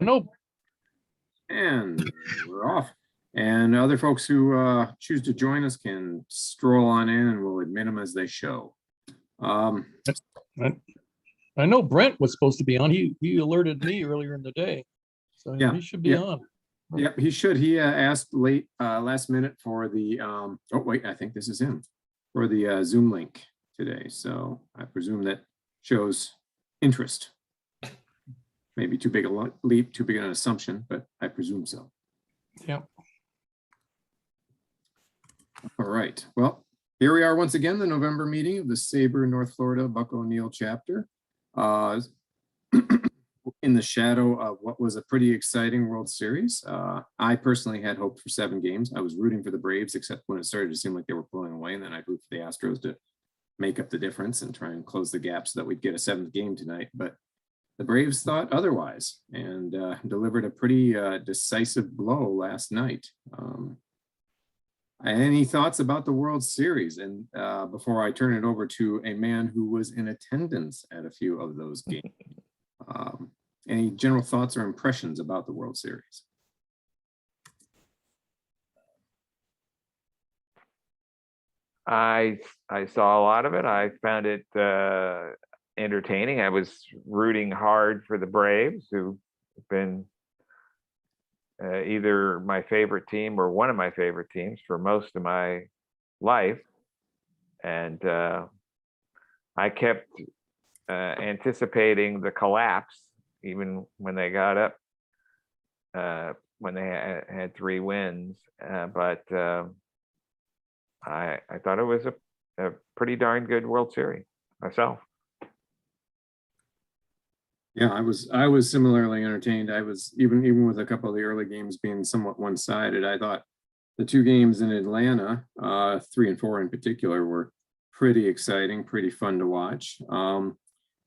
know. And we're off. And other folks who choose to join us can stroll on in and we'll admit them as they show. I know Brent was supposed to be on. He alerted me earlier in the day. So Yeah, he should be on. Yep, he should. He asked last minute for the, oh wait, I think this is him, for the Zoom link today. So I presume that shows interest. Maybe too big a leap, too big an assumption, but I presume so. Yeah. All right. Well, here we are once again, the November meeting of the SABR North Florida Buck O'Neill chapter. In the shadow of what was a pretty exciting World Series. I personally had hoped for 7 games. I was rooting for the Braves, except when it started to seem like they were pulling away, and then I'd root for the Astros to make up the difference and try and close the gap so that we'd get a 7th game tonight. But the Braves thought otherwise and delivered a pretty decisive blow last night. Any thoughts about the World Series? And before I turn it over to a man who was in attendance at a few of those games, any general thoughts or impressions about the World Series? I saw a lot of it. I found it entertaining. I was rooting hard for the Braves, who've been either my favorite team or one of my favorite teams for most of my life. And I kept anticipating the collapse, even when they got up, when they had 3 wins. But I thought it was a pretty darn good World Series myself. Yeah, I was similarly entertained. I was even with a couple of the early games being somewhat one-sided. I thought the 2 games in Atlanta, 3 and 4 in particular, were pretty exciting, pretty fun to watch.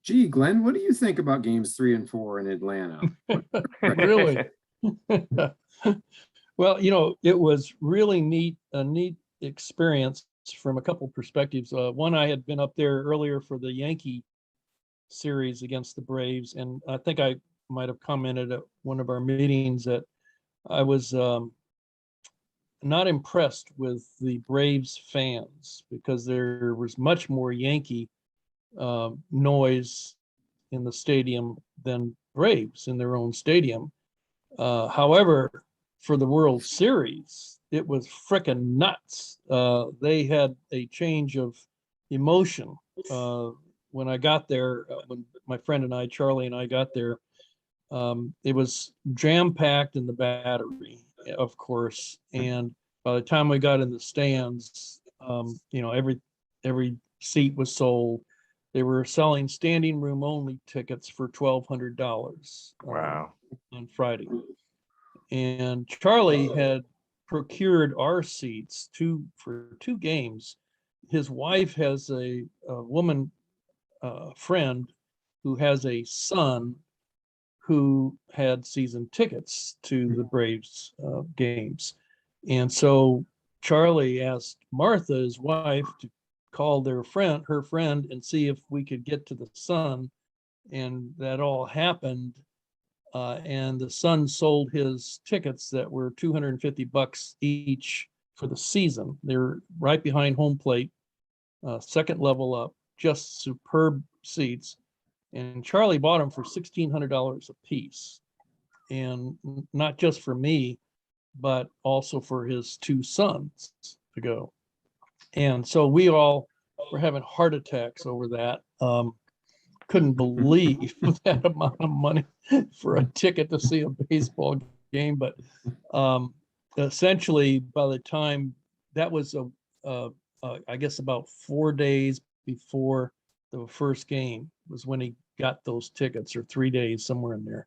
Gee, Glenn, what do you think about games 3 and 4 in Atlanta? Really? Well, it was really a neat experience from a couple perspectives. One, I had been up there earlier for the Yankee series against the Braves, and I think I might have commented at one of our meetings that I was not impressed with the Braves fans because there was much more Yankee noise in the stadium than Braves in their own stadium. However, for the World Series, it was frickin' nuts. They had a change of emotion. When I got there, when my friend and I, Charlie and I got there, it was jam-packed in the Battery, of course. And by the time we got in the stands, every seat was sold. They were selling standing room only tickets for $1,200. Wow. On Friday. And Charlie had procured our seats for 2 games. His wife has a woman friend who has a son who had season tickets to the Braves games. And so Charlie asked Martha, his wife, to call her friend, and see if we could get to the son. And that all happened. And the son sold his tickets that were $250 each for the season. They're right behind home plate, 2nd level up, just superb seats. And Charlie bought them for $1,600 a piece. And not just for me, but also for his 2 sons to go. And so we all were having heart attacks over that. Couldn't believe that amount of money for a ticket to see a baseball game. But essentially, by the time that was, I guess about 4 days before the first game was when he got those tickets, or 3 days, somewhere in there.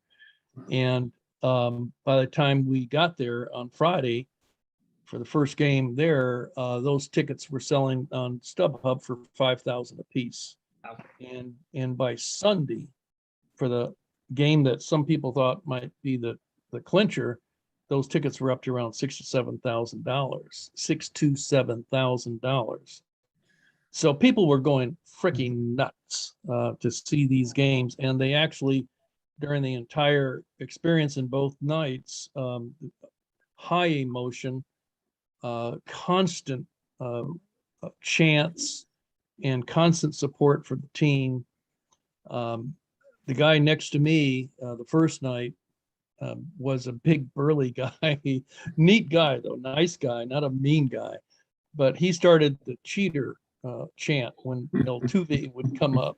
And by the time we got there on Friday for the first game there, those tickets were selling on StubHub for $5,000 a piece. And by Sunday, for the game that some people thought might be the clincher, those tickets were up to around $6,000-7,000. So people were going freaking nuts to see these games, and they actually during the entire experience in both nights. High emotion, constant chants, and constant support for the team. The guy next to me the first night was a big burly guy, neat guy though, nice guy, not a mean guy. But he started the cheater chant when Altuve would come up.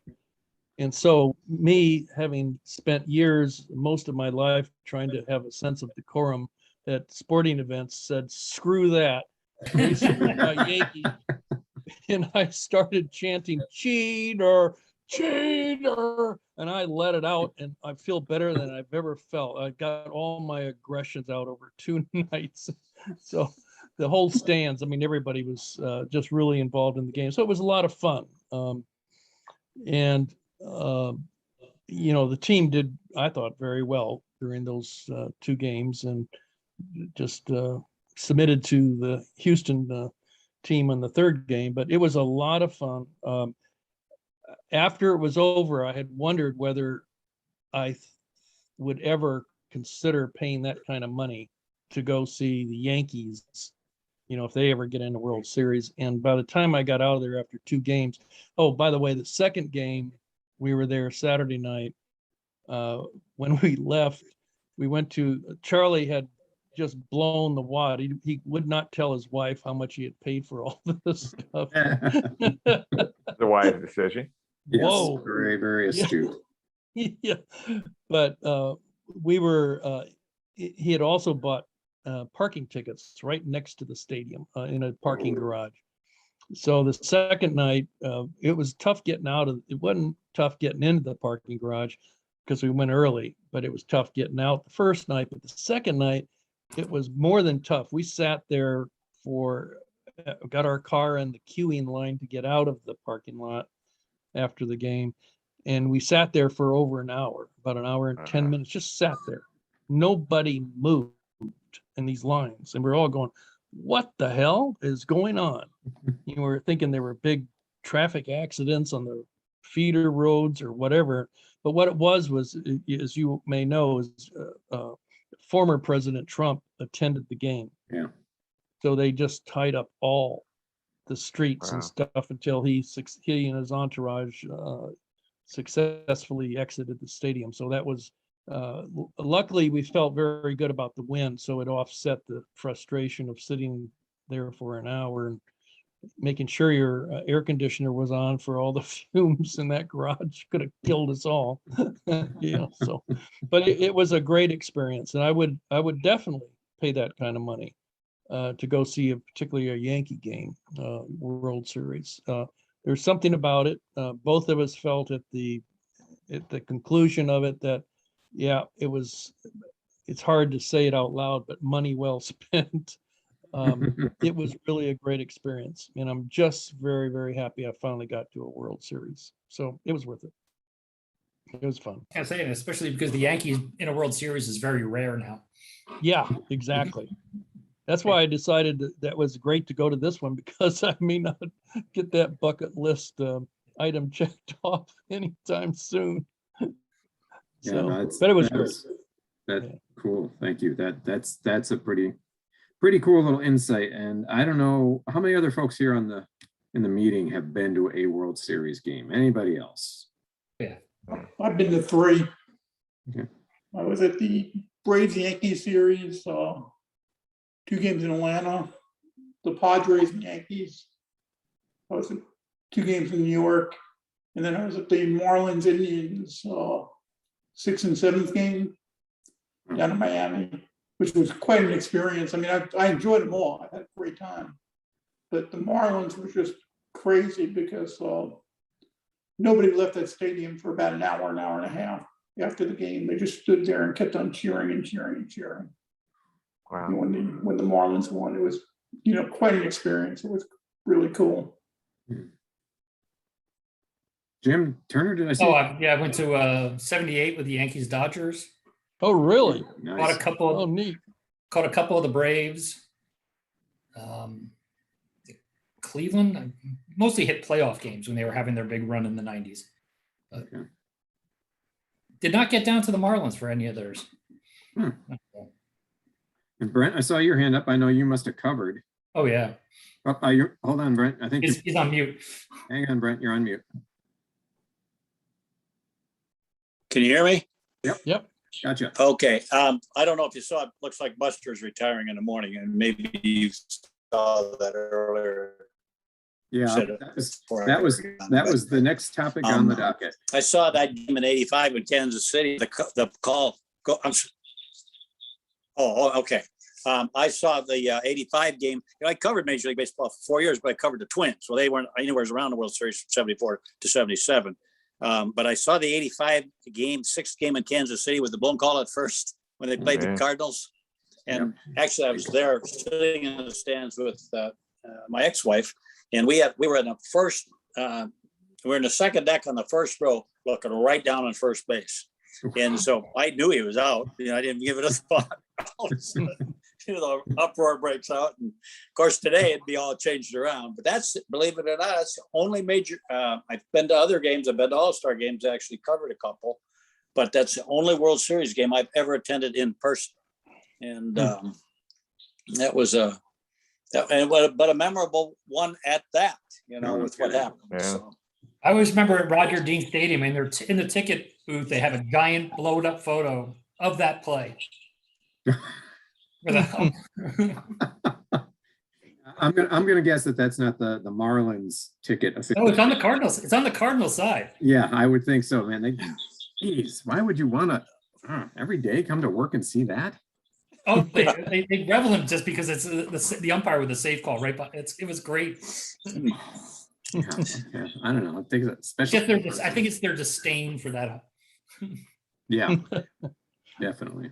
And so me, having spent years, most of my life, trying to have a sense of decorum at sporting events, said, screw that. We support my Yankees. And I started chanting, cheater, cheater. And I let it out, and I feel better than I've ever felt. I got all my aggressions out over 2 nights. So the whole stands, I mean, everybody was just really involved in the game. So it was a lot of fun. And the team did, I thought, very well during those 2 games, and just submitted to the Houston team in the 3rd game. But it was a lot of fun. After it was over, I had wondered whether I would ever consider paying that kind of money to go see the Yankees, if they ever get in the World Series. And by the time I got out of there after 2 games, oh, by the way, the 2nd game, we were there Saturday night. When we left, we went to, Charlie had just blown the wad. He would not tell his wife how much he had paid for all this stuff. The wise decision. Yes, Whoa. very, very astute. Yeah. But we were, he had also bought parking tickets right next to the stadium in a parking garage. So the 2nd night, it was tough getting out of, it wasn't tough getting into the parking garage because we went early, but it was tough getting out the 1st night. But the 2nd night, it was more than tough. We sat there got our car in the queuing line to get out of the parking lot after the game. And we sat there for over an hour, about an hour and 10 minutes, just sat there. Nobody moved in these lines. And we're all going, what the hell is going on? You were thinking there were big traffic accidents on the feeder roads or whatever. But what it was, as you may know, is former President Trump attended the game. Yeah. So they just tied up all the streets and stuff until he and his entourage successfully exited the stadium. So that was, luckily we felt very good about the win. So it offset the frustration of sitting there for an hour and making sure your air conditioner was on for all the fumes in that garage. Could have killed us all. So, but it was a great experience, and I would definitely pay that kind of money to go see particularly a Yankee game, World Series. There's something about it. Both of us felt at the conclusion of it that, yeah, it's hard to say it out loud, but money well spent. It was really a great experience, and I'm just very, very happy I finally got to a World Series. So it was worth it. It was fun. I say, especially because the Yankees in a World Series is very rare now. Yeah, exactly. That's why I decided that was great to go to this one, because I may not get that bucket list item checked off anytime soon. But it was great. Cool. Thank you. That's a pretty cool little insight. And I don't know how many other folks here in the meeting have been to a World Series game. Anybody else? Yeah, I've been to 3. Okay. I was at the Braves Yankees series, 2 games in Atlanta, the Padres and Yankees. I was at 2 games in New York, and then I was at the Marlins Indians 6th and 7th game down in Miami, which was quite an experience. I mean, I enjoyed them all. I had a great time. But the Marlins were just crazy because nobody left that stadium for about an hour and a half after the game. They just stood there and kept on cheering and cheering and cheering. Wow. And when the Marlins won, it was, quite an experience. It was really cool. Jim Turner, did I see? Oh, I went to 78 with the Yankees Dodgers. Oh, really? Nice. Caught a couple. Oh, neat. Caught a couple of the Braves. Cleveland, I mostly hit playoff games when they were having their big run in the 90s. Okay. Did not get down to the Marlins for any of theirs. Hmm. And Brent, I saw your hand up. I know you must have covered. Oh, yeah. Hold on, Brent. I think He's on mute. hang on, Brent. You're on mute. Can you hear me? Yep. Gotcha. Okay. I don't know if you saw it. Looks like Buster's retiring in the morning, and maybe you saw that earlier. Yeah, Said that was the next topic on the docket. I saw that game in '85 in Kansas City. The call. Okay. I saw the '85 game. I covered Major League Baseball for 4 years, but I covered the Twins. Well, they weren't anywhere around the World Series from '74 to '77. But I saw the '85 game, sixth game in Kansas City with the blown call at first when they played the Cardinals. And actually, I was there sitting in the stands with my ex-wife, and we were in the first. We were in the second deck on the first row, looking right down on first base. And so I knew he was out. I didn't give it a thought. All of a sudden, the uproar breaks out, and of course today it'd be all changed around. But that's, believe it or not, that's the only major. I've been to other games. I've been to All-Star games. I actually covered a couple, but that's the only World Series game I've ever attended in person. And that was but a memorable one at that. With what happened. Yeah. So. I always remember at Roger Dean Stadium, and they're in the ticket booth, they have a giant blowed up photo of that play. I'm gonna guess that's not the Marlins ticket. No, it's on the Cardinals. It's on the Cardinal side. Yeah, I would think so, man. Geez, why would you want to every day come to work and see that? Oh, they revel him just because it's the umpire with the safe call right by. It was great. Yeah, I don't know. I think it's special. I think it's their disdain for that. Yeah, definitely.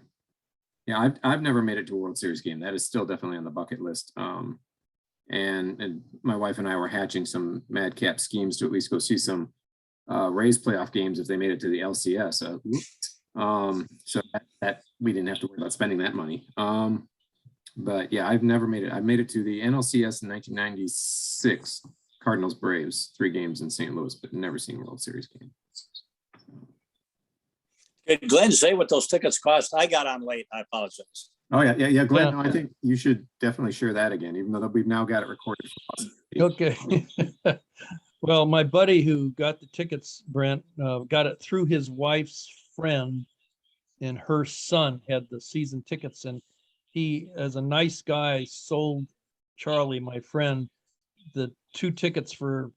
Yeah, I've never made it to a World Series game. That is still definitely on the bucket list. And my wife and I were hatching some madcap schemes to at least go see some Rays playoff games if they made it to the LCS. So that we didn't have to worry about spending that money. But yeah, I've never made it. I made it to the NLCS in 1996, Cardinals Braves, 3 games in St. Louis, but never seen a World Series game. Hey, Glenn, say what those tickets cost. I got on late. I apologize. Oh yeah, Glenn. Yeah. No, I think you should definitely share that again, even though we've now got it recorded for us. Okay. Well, my buddy who got the tickets, Brent, got it through his wife's friend, and her son had the season tickets, and he, as a nice guy, sold Charlie, my friend, the 2 tickets for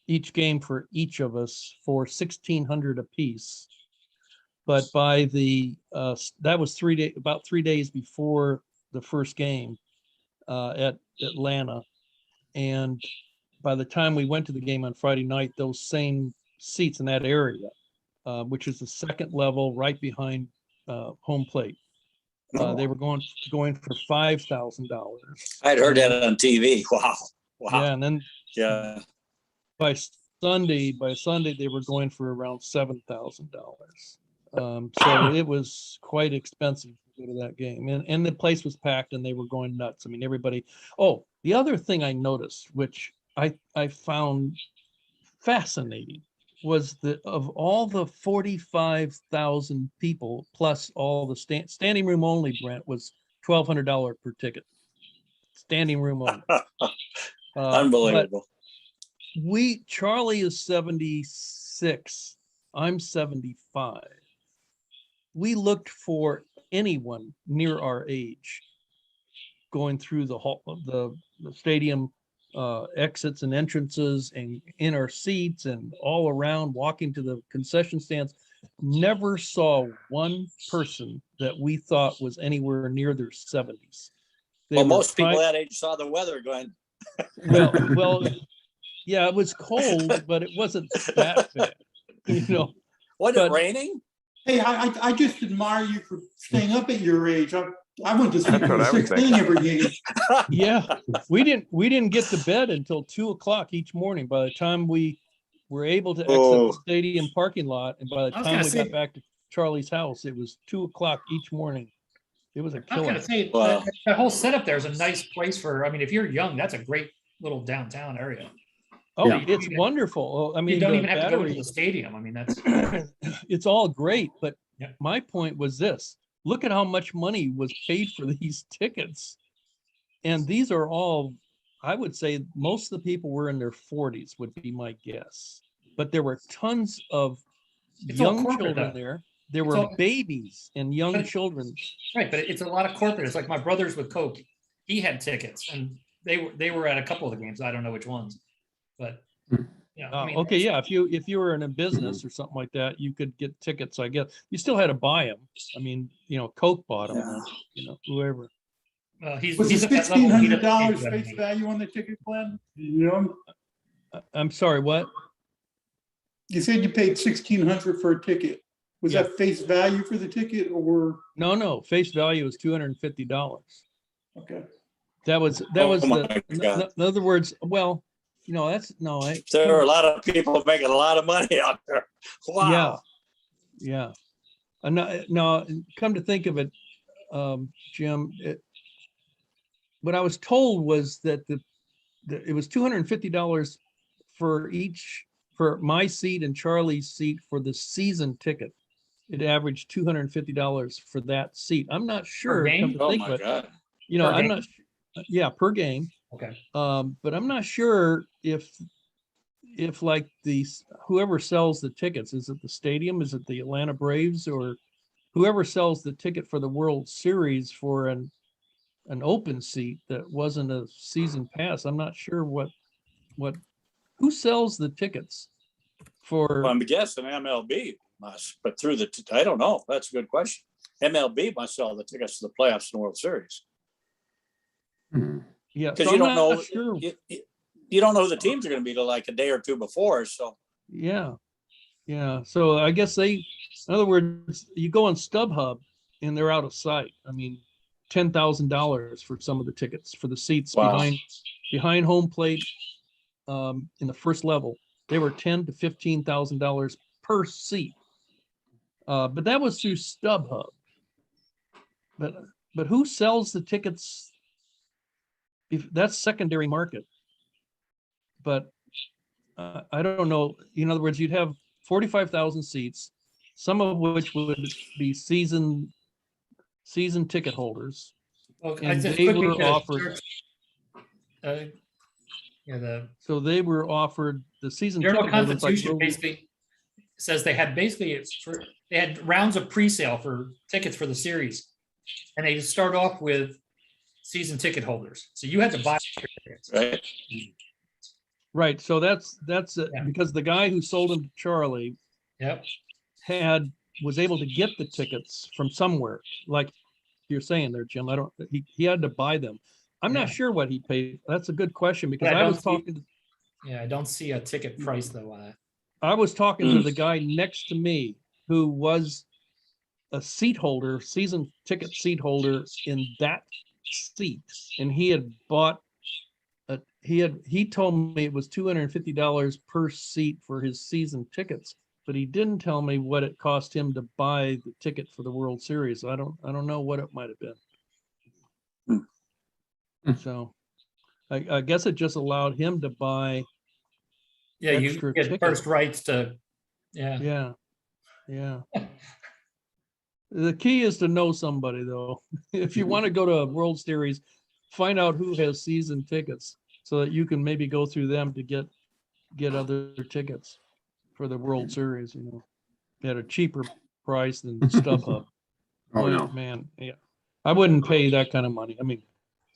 each game for each of us for $1,600 apiece. But by that was about 3 days before the first game at Atlanta. And by the time we went to the game on Friday night, those same seats in that area, which is the second level right behind home plate, they were going for $5,000. I'd heard that on TV. Wow. Yeah, and then by Sunday they were going for around $7,000. So it was quite expensive to go to that game, and the place was packed, and they were going nuts. I mean, everybody. Oh, the other thing I noticed, which I found fascinating, was that of all the 45,000 people plus all the standing room only, Brent, was $1,200 per ticket. Standing room only. Unbelievable. Charlie is 76. I'm 75. We looked for anyone near our age going through the hall, the stadium exits and entrances, and in our seats and all around, walking to the concession stands. Never saw one person that we thought was anywhere near their 70s. Well, most people that age saw the weather, Glenn. Well, yeah, it was cold, but it wasn't that bad. Was it raining? Hey, I just admire you for staying up at your age. I went to sleep That's what I at was 16 every game. Yeah, we didn't get to bed until 2:00 each morning. By the time we were able to exit the stadium parking lot, and by the time we got back to Charlie's house, it was 2:00 each morning. It was a I was killer. gonna say that whole setup there is a nice place for. I mean, if you're young, that's a great little downtown area. Oh, Yeah. it's wonderful. I You mean, don't the even have to go into battery, the stadium. I mean, that's, it's all great, but Yeah. my point was this, look at how much money was paid for these tickets. And these are all, I would say most of the people were in their 40s would be my guess. But there were tons of It's all young corporate, children though. there. There It's were all- babies and young But- children. right, but it's a lot of corporate. It's like my brother's with Coke. He had tickets and they were at a couple of the games. I don't know which ones, but yeah. I mean, Okay, yeah, if you were in a business or something like that, you could get tickets, I guess. You still had to buy them. I mean, Coke bought them, whoever. he's Was it at that level, he doesn't $1,600 do that face anymore. value on the ticket, Glenn? Yeah. I'm sorry, what? You said you paid $1,600 for a ticket. Was Yeah. that face value for the ticket or, No, face value is $250. okay. That was Oh my in God. other words, well, that's There are a lot of people making a lot of money out there. Wow. Yeah. And now, come to think of it, Jim, what I was told was that it was $250 for my seat and Charlie's seat for the season ticket. It averaged $250 for that seat. I'm not sure. game? Come to Oh think my of it, God. Per I'm game? not. Yeah, per game. Okay. But I'm not sure if like whoever sells the tickets, is it the stadium, is it the Atlanta Braves, or whoever sells the ticket for the World Series for an open seat that wasn't a season pass? I'm not sure who sells the tickets for. Well, I'm guessing MLB must, but I don't know. That's a good question. MLB must sell the tickets to the playoffs and World Series. Hmm. Yeah, Because so you I'm don't not know, sure. you don't know who the teams are going to be till like a day or two before. So Yeah. So I guess in other words, you go on StubHub and they're out of sight. I mean, $10,000 for some of the tickets for the seats Wow. behind home plate in the first level. They were $10,000 to $15,000 per seat. But that was through StubHub. But who sells the tickets? That's secondary market. But I don't know. In other words, you'd have 45,000 seats, some of which would be season ticket holders. Okay. And I just they quickly were did a offered. search. The So they were offered the season Journal ticket holders like Constitution basically says they had rounds of pre-sale for tickets for the series, and they start off with season ticket holders. So you had to buy tickets. right. right. So that's Yeah. because the guy who sold them to Charlie Yep. was able to get the tickets from somewhere, like you're saying there, Jim. He had to buy them. I'm Yeah. not sure what he paid. That's a good question because Yeah, I I was don't see- talking. Yeah, I don't see a ticket price though on it. I was talking to the guy next to me who was a season ticket seat holder in that seat, and he had bought. He told me it was $250 per seat for his season tickets, but he didn't tell me what it cost him to buy the ticket for the World Series. I don't know what it might have been. So, I guess it just allowed him to buy. Yeah, you Extra get ticket. first rights to. Yeah. Yeah. The key is to know somebody, though. If you want to go to a World Series, find out who has season tickets so that you can maybe go through them to get other tickets for the World Series, at a cheaper price than StubHub. Oh, no. Man, yeah. I wouldn't pay that kind of money. I mean,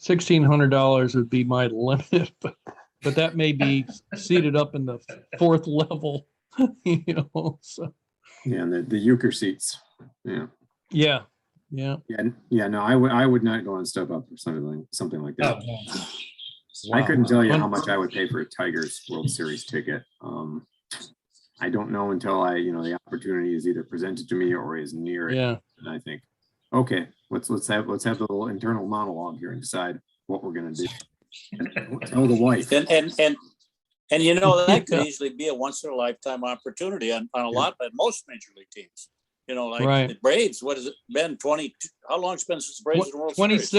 $1,600 would be my limit, but that may be seated up in the fourth level, so. Yeah, and the euchre seats. Yeah. Yeah. Yeah. No, I would not go on StubHub for something like that. Oh, no. I couldn't tell you Wow. how much I would pay for a Tigers World Series ticket. I don't know until the opportunity is either presented to me or is near it. Yeah. And I think, okay, let's have the little internal monologue here and decide what we're gonna do. And don't tell the wife. And that could Yeah. easily be a once in a lifetime opportunity on a lot, but most major league teams. Like Right. the Braves, what has it been? 20? How long it's been since the Braves in the World Series?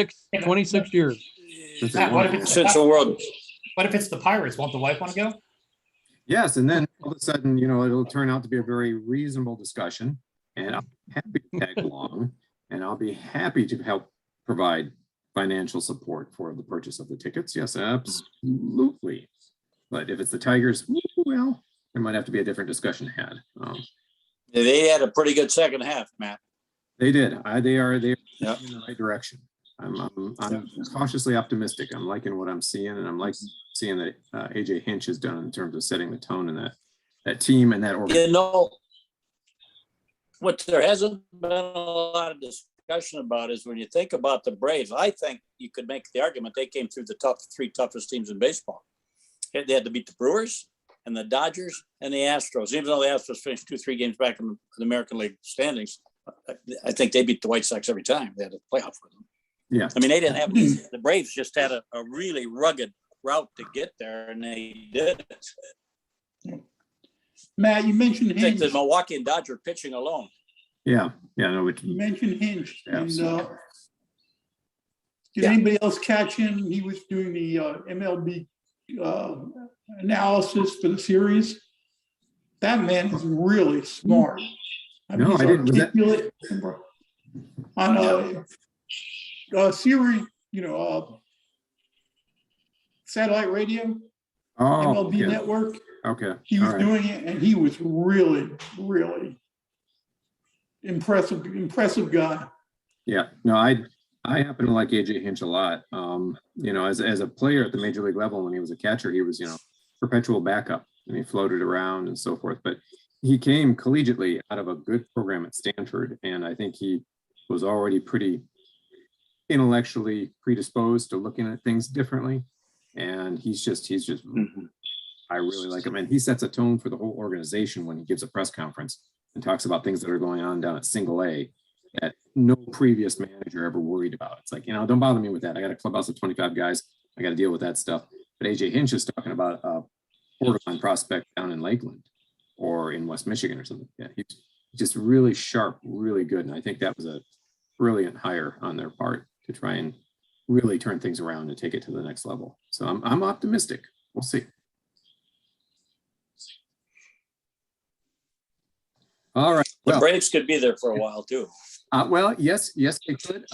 26 years. Since Matt, they what won if it. it's Since the World. What if it's the Pirates? Won't the wife want to go? Yes, and then all of a sudden, it'll turn out to be a very reasonable discussion, and I'll be happy to tag along, and I'll be happy to help provide financial support for the purchase of the tickets. Yes, absolutely. But if it's the Tigers, well, there might have to be a different discussion had. They had a pretty good second half, Matt. They did. They are Yep. in the right direction. I'm cautiously optimistic. I'm liking what I'm seeing, and I'm like seeing that AJ Hinch has done in terms of setting the tone in that team and that organization. What there hasn't been a lot of discussion about is when you think about the Braves, I think you could make the argument they came through the three toughest teams in baseball. They had to beat the Brewers and the Dodgers and the Astros. Even though the Astros finished 2-3 games back in the American League standings, I think they beat the White Sox every time. They had a playoff with them. Yeah. I mean, they didn't have the Braves just had a really rugged route to get there, and they did it. Matt, you mentioned I think Hinch. the Milwaukee and Dodger pitching alone. Yeah. No, You mentioned Hinch. Yeah, And, so- did anybody else catch him? He was doing the MLB analysis for the series. That man is really smart. No, he's I didn't. Was that- articulate on a series, satellite radio, MLB okay. network. Okay. He was All right. doing it, and he was really, really impressive guy. Yeah. No, I happen to like AJ Hinch a lot. As a player at the major league level, when he was a catcher, he was, perpetual backup, and he floated around and so forth. But he came collegiately out of a good program at Stanford, and I think he was already pretty intellectually predisposed to looking at things differently. And he's just I really like him, and he sets a tone for the whole organization when he gives a press conference and talks about things that are going on down at Single A that no previous manager ever worried about. It's like, don't bother me with that. I got a clubhouse of 25 guys. I got to deal with that stuff. But AJ Hinch is talking about a borderline prospect down in Lakeland or in West Michigan or something. Yeah, he's just really sharp, really good. And I think that was a brilliant hire on their part to try and really turn things around and take it to the next level. So I'm optimistic. We'll see. All right. The Well, Braves could be there for a while too. yes, they could.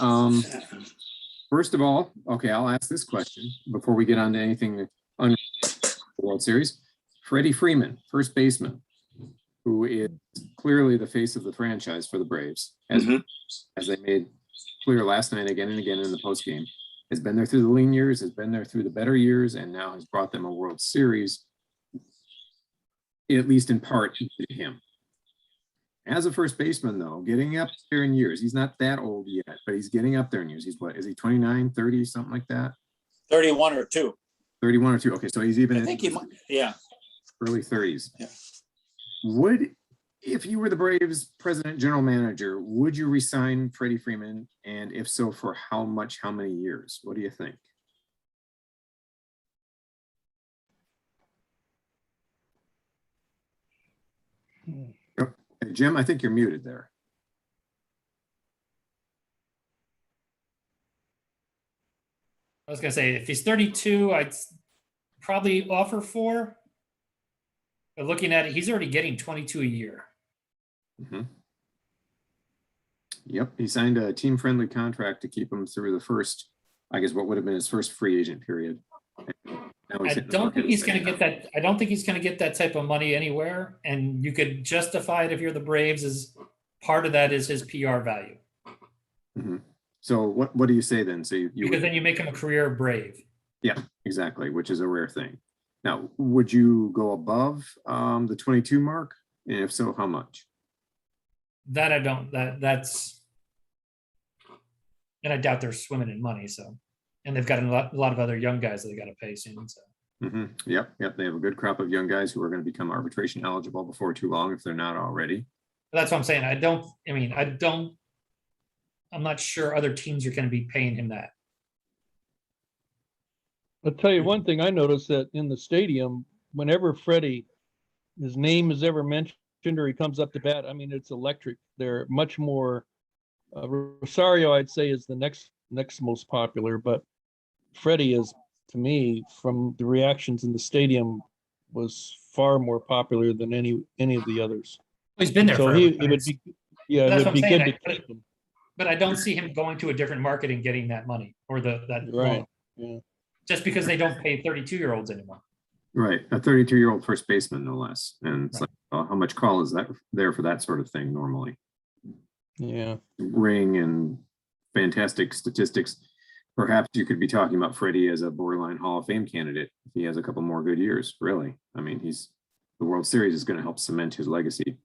First of all, okay, I'll ask this question before we get on to anything on the World Series. Freddie Freeman, first baseman, who is clearly the face of the franchise for the Braves, as they made clear last night again and again in the postgame, has been there through the lean years, has been there through the better years, and now has brought them a World Series, at least in part to him. As a first baseman, though, getting up there in years, he's not that old yet, but he's getting up there in years. He's what, is he 29, 30, something like that? 31 or 2. 31 or 2. Okay, so he's even I in think he might. Yeah. early 30s. Yeah. If you were the Braves president, general manager, would you resign Freddie Freeman? And if so, for how much, how many years? What do you think? Hey, Jim, I think you're muted there. I was gonna say, if he's 32, I'd probably offer 4. But looking at it, he's already getting 22 a year. Yep, he signed a team-friendly contract to keep him through the first, I guess, what would have been his first free agent period. Now I he's hitting the don't market think he's going to second get that. I don't think he's going to get that type of money anywhere. And you could justify it if you're the Braves, as part of that is his PR value. half. So what do you say then? So you Because then you make him a career Brave. Yeah, exactly, which is a rare thing. Now, would you go above the 22 mark? And if so, how much? That I don't. That's, and I doubt they're swimming in money. So, and they've got a lot of other young guys that they got to pay soon. So. Yep. They have a good crop of young guys who are going to become arbitration eligible before too long if they're not already. But that's what I'm saying. I'm not sure other teams are going to be paying him that. I'll tell you one thing I noticed, that in the stadium, whenever his name is ever mentioned or he comes up to bat, it's electric. They're much more, Rosario, I'd say, is the next most popular, but Freddie is, to me, from the reactions in the stadium, was far more popular than any of the others. He's been there So forever. it would be, yeah, it That's would what be I'm good saying. to keep him. But I don't see him going to a different market and getting that money or that Right. loan, Yeah. just because they don't pay 32-year-olds anymore. Right, a 32-year-old first baseman, no less. And it's like, how much call is that there for that sort of thing normally? Yeah. Ring and fantastic statistics. Perhaps you could be talking about Freddie as a borderline Hall of Fame candidate. If he has a couple more good years, really. I mean, the World Series is going to help cement his legacy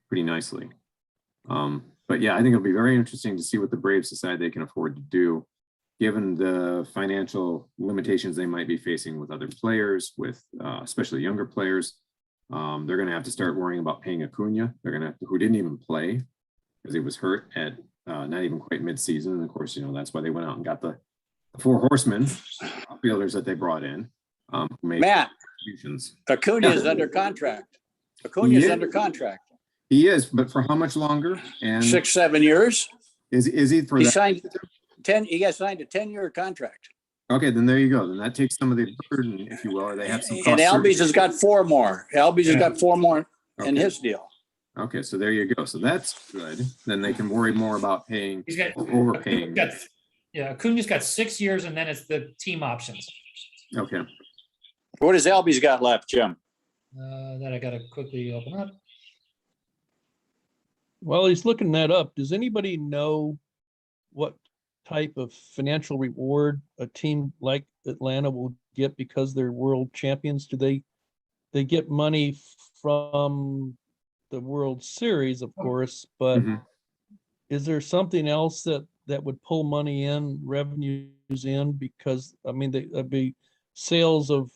pretty nicely. But yeah, I think it'll be very interesting to see what the Braves decide they can afford to do, given the financial limitations they might be facing with other players, with especially younger players. They're going to have to start worrying about paying Acuna. They're going to have to, who didn't even play because he was hurt at not even quite midseason. And of course, that's why they went out and got the four horsemen outfielders that they brought in. Who made Matt, contributions. Acuna is under contract. Acuna is under contract. He is, but for how much longer? And 6-7 years. is he for He that? signed 10. He got signed a 10-year contract. Okay, then there you go. Then that takes some of the burden, if you will, or they have some. And Albies has got 4 more. Albies has got 4 more in Okay. his deal. Okay, so there you go. So that's good. Then they can worry more about paying He's got, or overpaying. Acuna's got 6 years and then it's the team options. Okay. What does Albies got left, Jim? That I gotta quickly open up. While he's looking that up, does anybody know what type of financial reward a team like Atlanta will get because they're world champions? Do they get money from the World Series, of course, but Mhm. is there something else that would pull money in, revenues in? Because I mean, that'd be sales of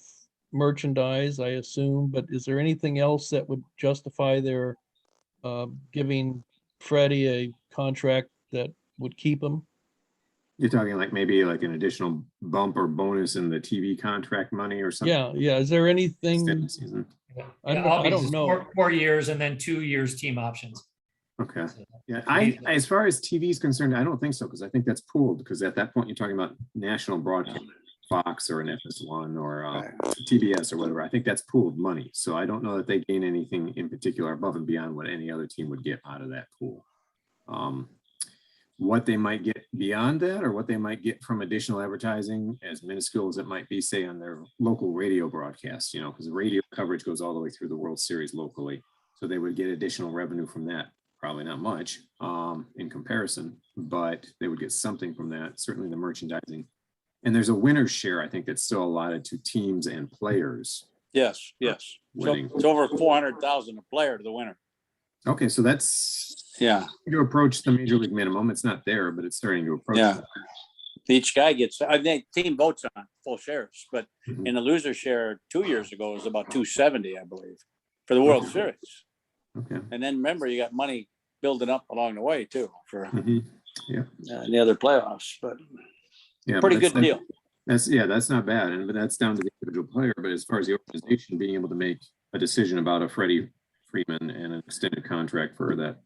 merchandise, I assume, but is there anything else that would justify their giving Freddie a contract that would keep him? You're talking like maybe like an additional bump or bonus in the TV contract money or something? Yeah. Is there anything? Extended season. I Albies don't is know. 4 years and then 2 years team options. Okay. So, Yeah, I as far as TV is concerned, I don't think so, because I think that's pooled, because at that point you're talking about national broadcast, Fox or an FS1 or TBS or whatever. I think that's pooled money. So I don't know that they gain anything in particular above and beyond what any other team would get out of that pool. What they might get beyond that, or what they might get from additional advertising, as minuscule as it might be, say on their local radio broadcasts, because the radio coverage goes all the way through the World Series locally. So they would get additional revenue from that. Probably not much in comparison, but they would get something from that, certainly the merchandising. And there's a winner's share, I think, that's still allotted to teams and players. Yes. So Winning. it's over 400,000 a player to the winner. Okay, so that's to approach the major league minimum. It's not there, but it's starting to approach. Yeah. that. Each guy gets, I think team votes on full shares, but Mhm. in the loser share 2 years ago, it was about 270, I believe, for the World Series. Okay. And then remember, you got money building up along the way too for Mhm. the other playoffs, but Yeah, pretty but good that's- deal. That's not bad, but that's down to the individual player. But as far as the organization being able to make a decision about a Freddie Freeman and an extended contract for that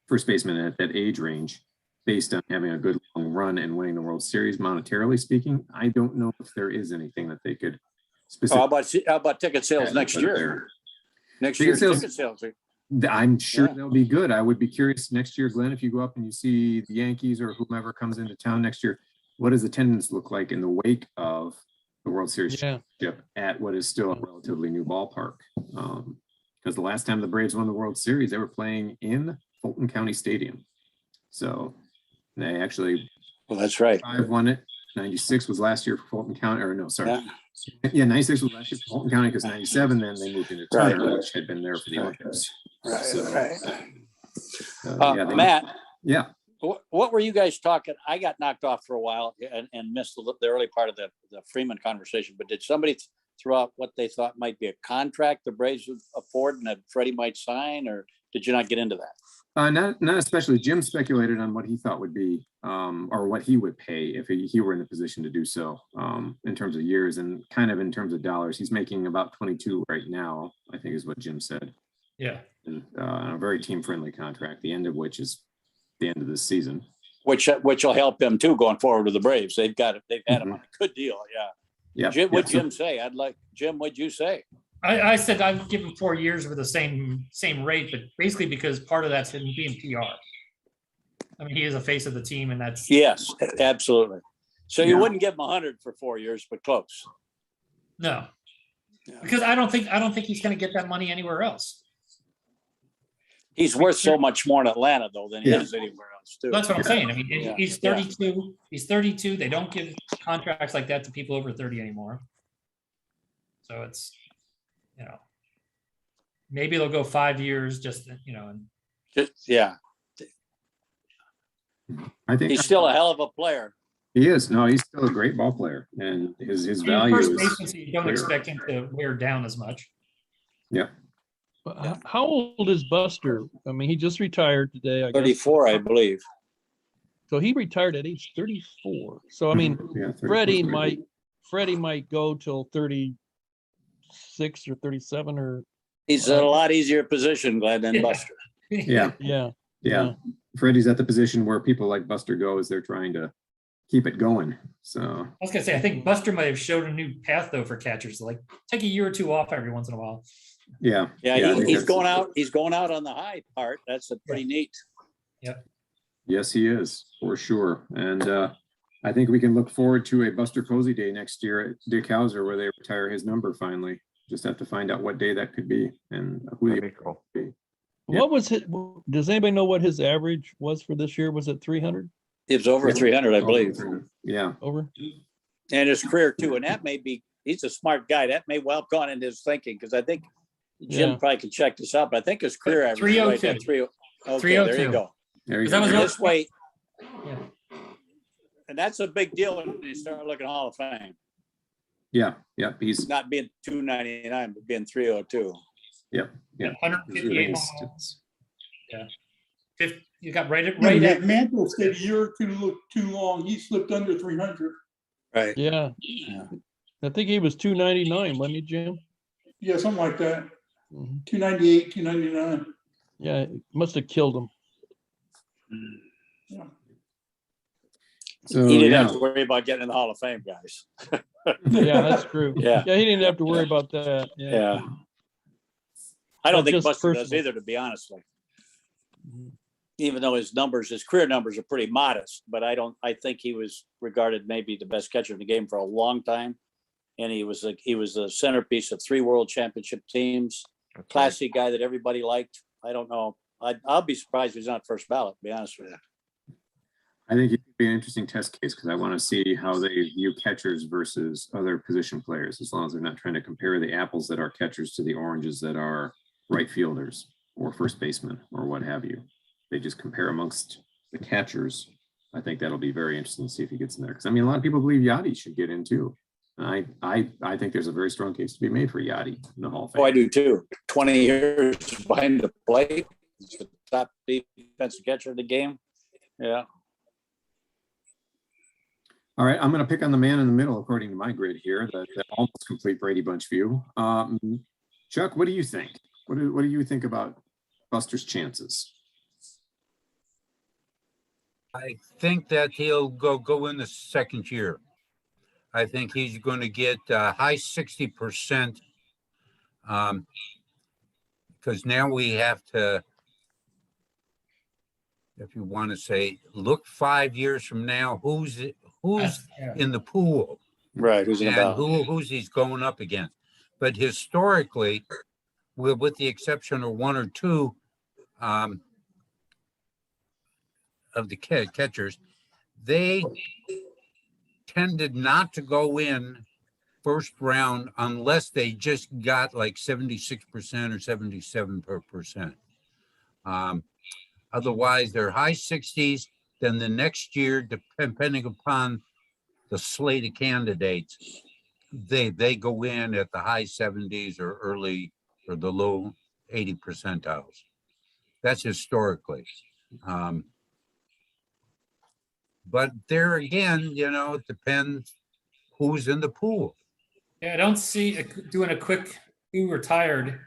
first baseman at that age range, based on having a good long run and winning the World Series, monetarily speaking, I don't know if there is anything that they could specifically. How about ticket sales next year? there. Next Ticket year's sales- ticket sales. I'm sure Yeah. they'll be good. I would be curious next year, Glenn, if you go up and you see the Yankees or whomever comes into town next year, what does attendance look like in the wake of the World Series Yeah. championship at what is still a relatively new ballpark? Because the last time the Braves won the World Series, they were playing in Fulton County Stadium. So they actually, Well, that's right. 5 won it. 96 was last year for Fulton County, or no, sorry. Yeah. Yeah, 96 was last year for Fulton County, because 97 then they moved into Right. Turner, which had been there for the Olympics. So, they- Matt, Yeah. what were you guys talking? I got knocked off for a while and missed the early part of the Freeman conversation, but did somebody throw out what they thought might be a contract the Braves would afford and that Freddie might sign, or did you not get into that? Not especially. Jim speculated on what he thought would be, or what he would pay if he were in a position to do so, in terms of years and kind of in terms of dollars. He's making about 22 right now, I think is what Jim said. Yeah. And, a very team-friendly contract, the end of which is the end of this season. Which will help them too going forward with the Braves. They've had him on a good deal. Yeah. Yeah. Jim, what'd so- Jim say? Jim, what'd you say? I said I'd give him 4 years with the same rate, but basically because part of that's him being PR. I mean, he is a face of the team, and that's Yes, absolutely. So you Yeah. wouldn't give him 100 for 4 years, but close. no, Yeah. because I don't think he's going to get that money anywhere else. He's worth so much more in Atlanta though than he Yeah. is anywhere else too. That's what I'm saying. I mean, Yeah. he's 32. He's 32. They don't give contracts like that to people over 30 anymore. So it's, maybe they'll go 5 years just, and Yeah, I think he's still a hell of a player. he is. No, he's still a great ball player, and his value first is. baseman, so you don't clear. expect him to wear down as much. Yeah. But how old is Buster? I mean, he just retired today, I guess. 34, I believe. So he retired at age 34. So I mean, Yeah, 34, Freddie might go till 36 or 37 or He's in a lot easier position, Glenn, than Yeah. Buster. Yeah, yeah. yeah. Freddie's at the position where people like Buster go as they're trying to keep it going. So I was gonna say, I think Buster might have showed a new path though for catchers. Like take a year or two off every once in a while. yeah. Yeah, I think he's that's- going out. He's going out on the high part. That's a pretty neat. Yes, he is for sure. And I think we can look forward to a Buster Posey Day next year at Dick Hauser where they retire his number finally. Just have to find out what day that could be and who That'd they be cool. be. What was it? Does anybody know what his average was for this year? Was it 300 It was over 300, I believe, Yeah, over? and his career too. And that may be. He's a smart guy. That may well have gone into his thinking because I think Jim Yeah. probably could check this out. But I think his career average is right at 302. 30. Okay, there you 302. go. there you That was go. And this way, Yeah. and that's a big deal when you start looking Hall of Fame. Yeah, yeah. He's Not being 299, but being 302. yeah. he's 158 really- home runs. 50, you got Yeah, right Matt at Mantle stayed a year or two too long. He slipped under 300. Right. Yeah. Yeah. I think he was 299, wasn't he, Jim? Yeah, something like that. Mhm. 298, 299. Yeah, it must have killed him. Yeah. So He didn't yeah, have to worry about getting in the Hall of Fame, guys. Yeah, that's true. Yeah. Yeah, he didn't have to worry about that. Yeah. Yeah. I don't But think just Buster does personal. either, to be honest with Mhm. you. Even though his career numbers are pretty modest, but I think he was regarded maybe the best catcher in the game for a long time. And he was the centerpiece of 3 world championship teams, That's right. classy guy that everybody liked. I don't know. I'll be surprised if he's not first ballot, to be honest with you. I think it could be an interesting test case because I want to see how they view catchers versus other position players, as long as they're not trying to compare the apples that are catchers to the oranges that are right fielders or first baseman or what have you. They just compare amongst the catchers. I think that'll be very interesting to see if he gets in there. Because I mean, a lot of people believe Yachty should get in too. I think there's a very strong case to be made for Yachty in the Hall of Fame. Oh, I do too. 20 years behind the plate. He's the top defensive catcher of the game. Yeah. All right, I'm going to pick on the man in the middle according to my grid here, the almost complete Brady Bunch view. Chuck, what do you think? What do you think about Buster's chances? I think that he'll go in the second year. I think he's going to get high 60%. Because now we have to, if you want to say, look 5 years from now, who's yeah. in the pool Right. Who's in the and ballot? who's he's going up against. But historically, with the exception of 1 or 2 of the catchers, they tended not to go in first round unless they just got like 76% or 77%. Otherwise, they're high 60s. Then the next year, depending upon the slate of candidates, they go in at the high 70s or the low 80 percentiles. That's historically. But there again, it depends who's in the pool. Yeah, I don't see doing a quick who retired.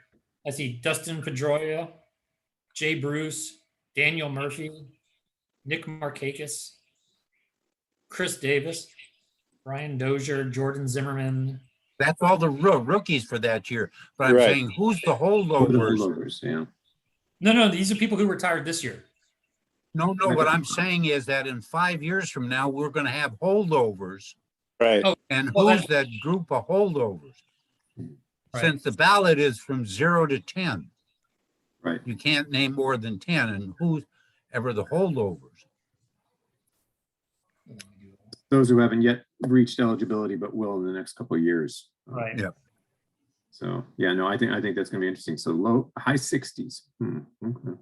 I see Dustin Pedroia, Jay Bruce, Daniel Murphy, Nick Markakis, Chris Davis, Brian Dozier, Jordan Zimmerman, That's all the rookies for that year. But I'm Right. saying, who's the Who are the holdovers? holdovers, yeah. No, these are people who retired this year. No, what I'm saying is that in 5 years from now, we're gonna have holdovers. Right. Oh, And Well, who's that group of holdovers? Right. Since the ballot is from 0 to 10. Right. You can't name more than 10, and who's ever the holdovers? Those who haven't yet reached eligibility but will in the next couple of years. Right. Yeah. So, yeah, no, I think that's gonna be interesting. So high 60s. Okay.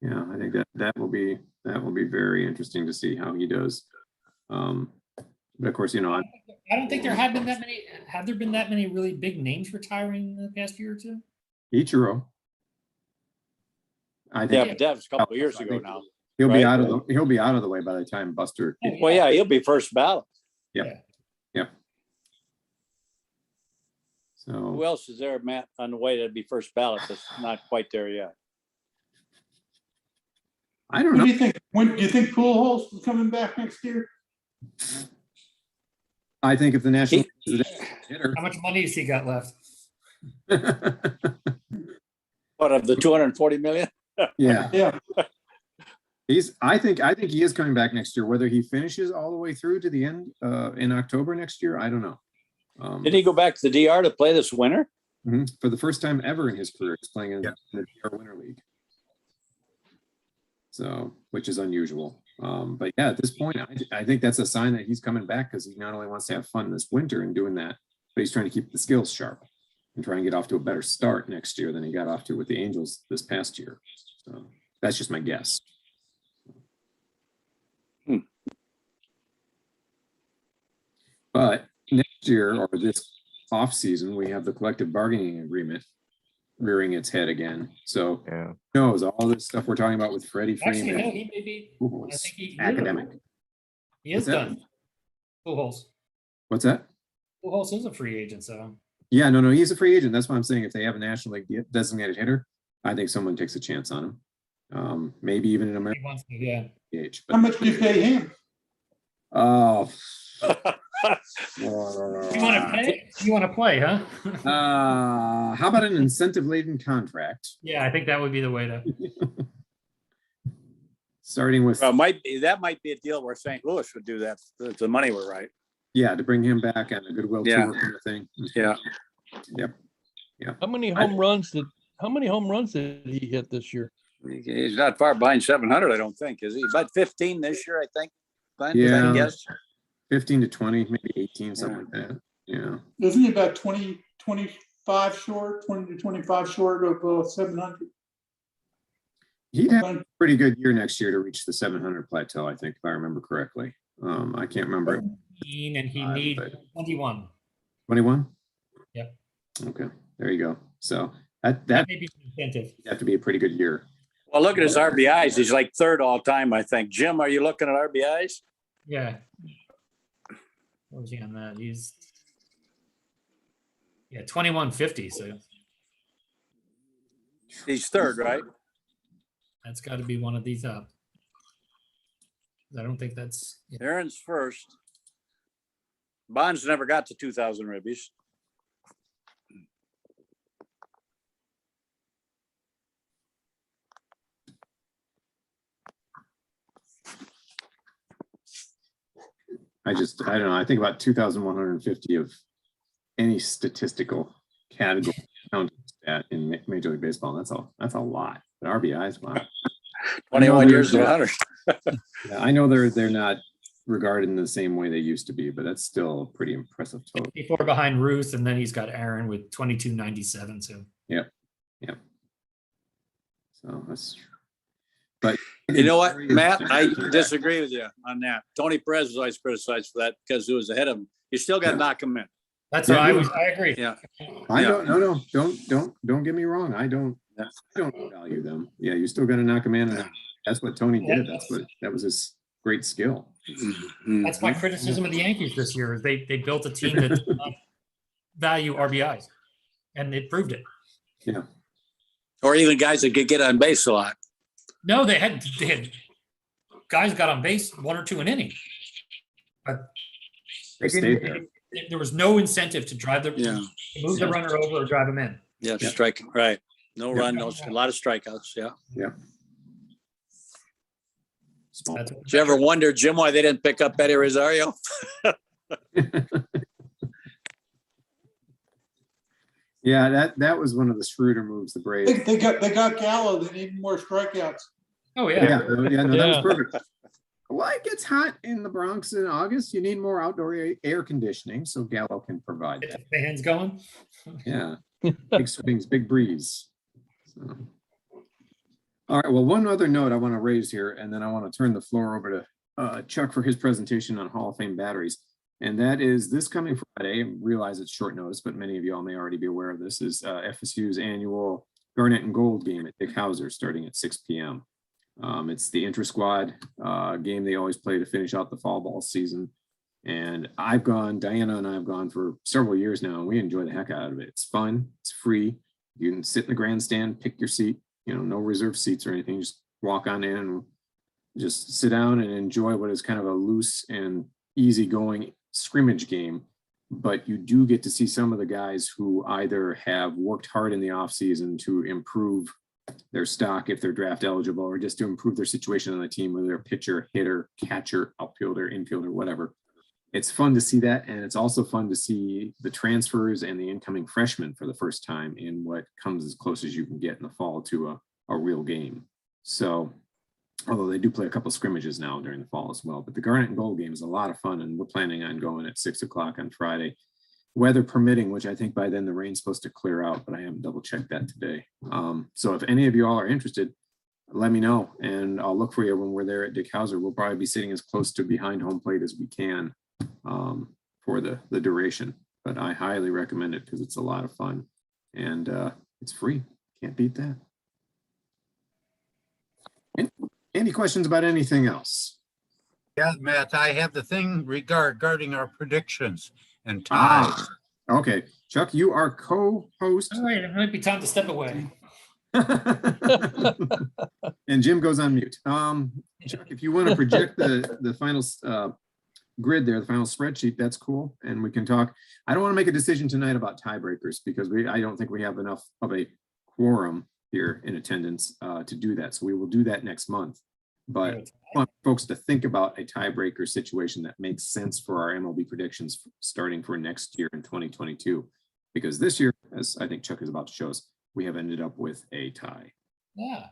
Yeah, I think that will be very interesting to see how he does. But of course, I don't think there have been that many. Have there been that many really big names retiring in the past year or two? Ichiro. I Yeah, think but that was a couple of years ago now. he'll be right. he'll be out of the way by the time Buster. Oh, Well, yeah, he'll be first ballot. So Who else is there, Matt, on the way to be first ballot that's not quite there yet? I don't What know. do you think? When do you think Pujols is coming back next year? I think if the national How much money has he got left? What, of the 240 million? yeah, Yeah, I think he is coming back next year. Whether he finishes all the way through to the end in October next year, I don't know. Did he go back to the DR to play this winter? For the first time ever in his career, he's playing in Yeah. the DR Winter League. So, which is unusual. But yeah, at this point, I think that's a sign that he's coming back because he not only wants to have fun this winter and doing that, but he's trying to keep the skills sharp and try and get off to a better start next year than he got off to with the Angels this past year. So that's just my guess. But next year or this off season, we have the collective bargaining agreement rearing its head again. So Yeah. who knows, all this stuff we're talking about with Freddie Actually, no, Freeman. he may be. Ooh, I think he academic. He is What's that? done. Pujols. What's that? Pujols is a free agent, so Yeah, no, he's a free agent. That's why I'm saying if they have a National League designated hitter, I think someone takes a chance on him. Maybe even an he American wants to. Yeah. age. how much do you pay him? Oh. You want to pay? You want to play, huh? How about an incentive-laden contract? Yeah, I think that would be the way to. Starting with, Well, that might be a deal where St. Louis would do that. If the money were right. yeah, to bring him back on a goodwill Yeah. tour kind of thing. Yeah. Yep. How many home runs did he hit this year? He's not far behind 700, I don't think, is he? About 15 this year, I think. Yeah. Yes. 15 to 20, maybe 18, something like that. Yeah. Isn't he about 25 short, 20 to 25 short of 700? He'd have a pretty good year next year to reach the 700 plateau, I think, if I remember correctly. I can't remember. And he needs but- 21. 21? Yep. Okay, there you go. So that That may be an incentive. have to be a pretty good year. Well, look at his RBIs. He's like third all time, I think. Jim, are you looking at RBIs? Yeah. What was he on that? He's 2150. So He's third, right? that's got to be one of these up. I don't think that's. Aaron's first. Bonds never got to 2,000 ribbies. I don't know. I think about 2,150 of any statistical category counted stat in Major League Baseball. That's a lot. But RBIs, wow. 21 years to 100. Yeah, I know they're not regarded in the same way they used to be, but that's still a pretty impressive total. Before behind Ruth, and then he's got Aaron with 2297. So So that's. But You know what, Matt? I disagree with you on that. Tony Perez was always criticized for that because he was ahead of him. You still got to knock him in. that's Yeah. what I agree. Yeah. Don't get me wrong. I don't value them. Yeah, you still got to knock them in. And that's what Tony did. That was his great skill. That's my criticism of the Yankees this year. Is they built a team that does not value RBIs, and it proved it. Yeah. Or even guys that could get on base a lot. No, they had guys got on base 1 or 2 an inning, but They stayed there. There was no incentive to drive the, Yeah. to move the runner over or drive him in. Yeah, Yeah. striking, right. No Yeah. run, no, a lot of strikeouts, yeah. Small. That's- Did you ever wonder, Jim, why they didn't pick up Eddie Rosario? Yeah, that was one of the shrewder moves the Braves. They got Gallo, they need more strikeouts. Oh, Yeah, yeah. no, that Yeah. was perfect. Well, it gets hot in the Bronx in August. You need more outdoor air conditioning, so Gallo can provide Get that. the fans going. Yeah, big swings, big breeze. So. All right, well, one other note I want to raise here, and then I want to turn the floor over to Chuck for his presentation on Hall of Fame batteries. And that is this coming Friday. I realize it's short notice, but many of y'all may already be aware of this, is FSU's annual Garnet and Gold game at Dick Hauser starting at 6 p.m. It's the intra-squad game they always play to finish out the fall ball season. And Diana and I have gone for several years now, and we enjoy the heck out of it. It's fun, it's free. You can sit in the grandstand, pick your seat, no reserved seats or anything. Just walk on in and just sit down and enjoy what is kind of a loose and easygoing scrimmage game. But you do get to see some of the guys who either have worked hard in the offseason to improve their stock if they're draft eligible, or just to improve their situation on the team, whether they're pitcher, hitter, catcher, outfielder, infielder, whatever. It's fun to see that. And it's also fun to see the transfers and the incoming freshmen for the first time in what comes as close as you can get in the fall to a real game. So, although they do play a couple of scrimmages now during the fall as well, but the Garnet and Gold game is a lot of fun, and we're planning on going at 6 o'clock on Friday, weather permitting, which I think by then the rain's supposed to clear out, but I haven't double checked that today. So if any of you all are interested, let me know, and I'll look for you when we're there at Dick Hauser. We'll probably be sitting as close to behind home plate as we can for the duration, but I highly recommend it because it's a lot of fun and it's free. Can't beat that. Any questions about anything else? Yeah, Matt, I have the thing regarding our predictions and ties. Okay, Chuck, you are co-host. All right, it might be time to step away. And Jim goes on mute. Chuck, if you want to project the final grid there, the final spreadsheet, that's cool. And we can talk. I don't want to make a decision tonight about tiebreakers because I don't think we have enough of a quorum here in attendance to do that. So we will do that next month. But I want folks to think about a tiebreaker situation that makes sense for our MLB predictions starting for next year in 2022. Because this year, as I think Chuck is about to show us, we have ended up with a tie. Yeah.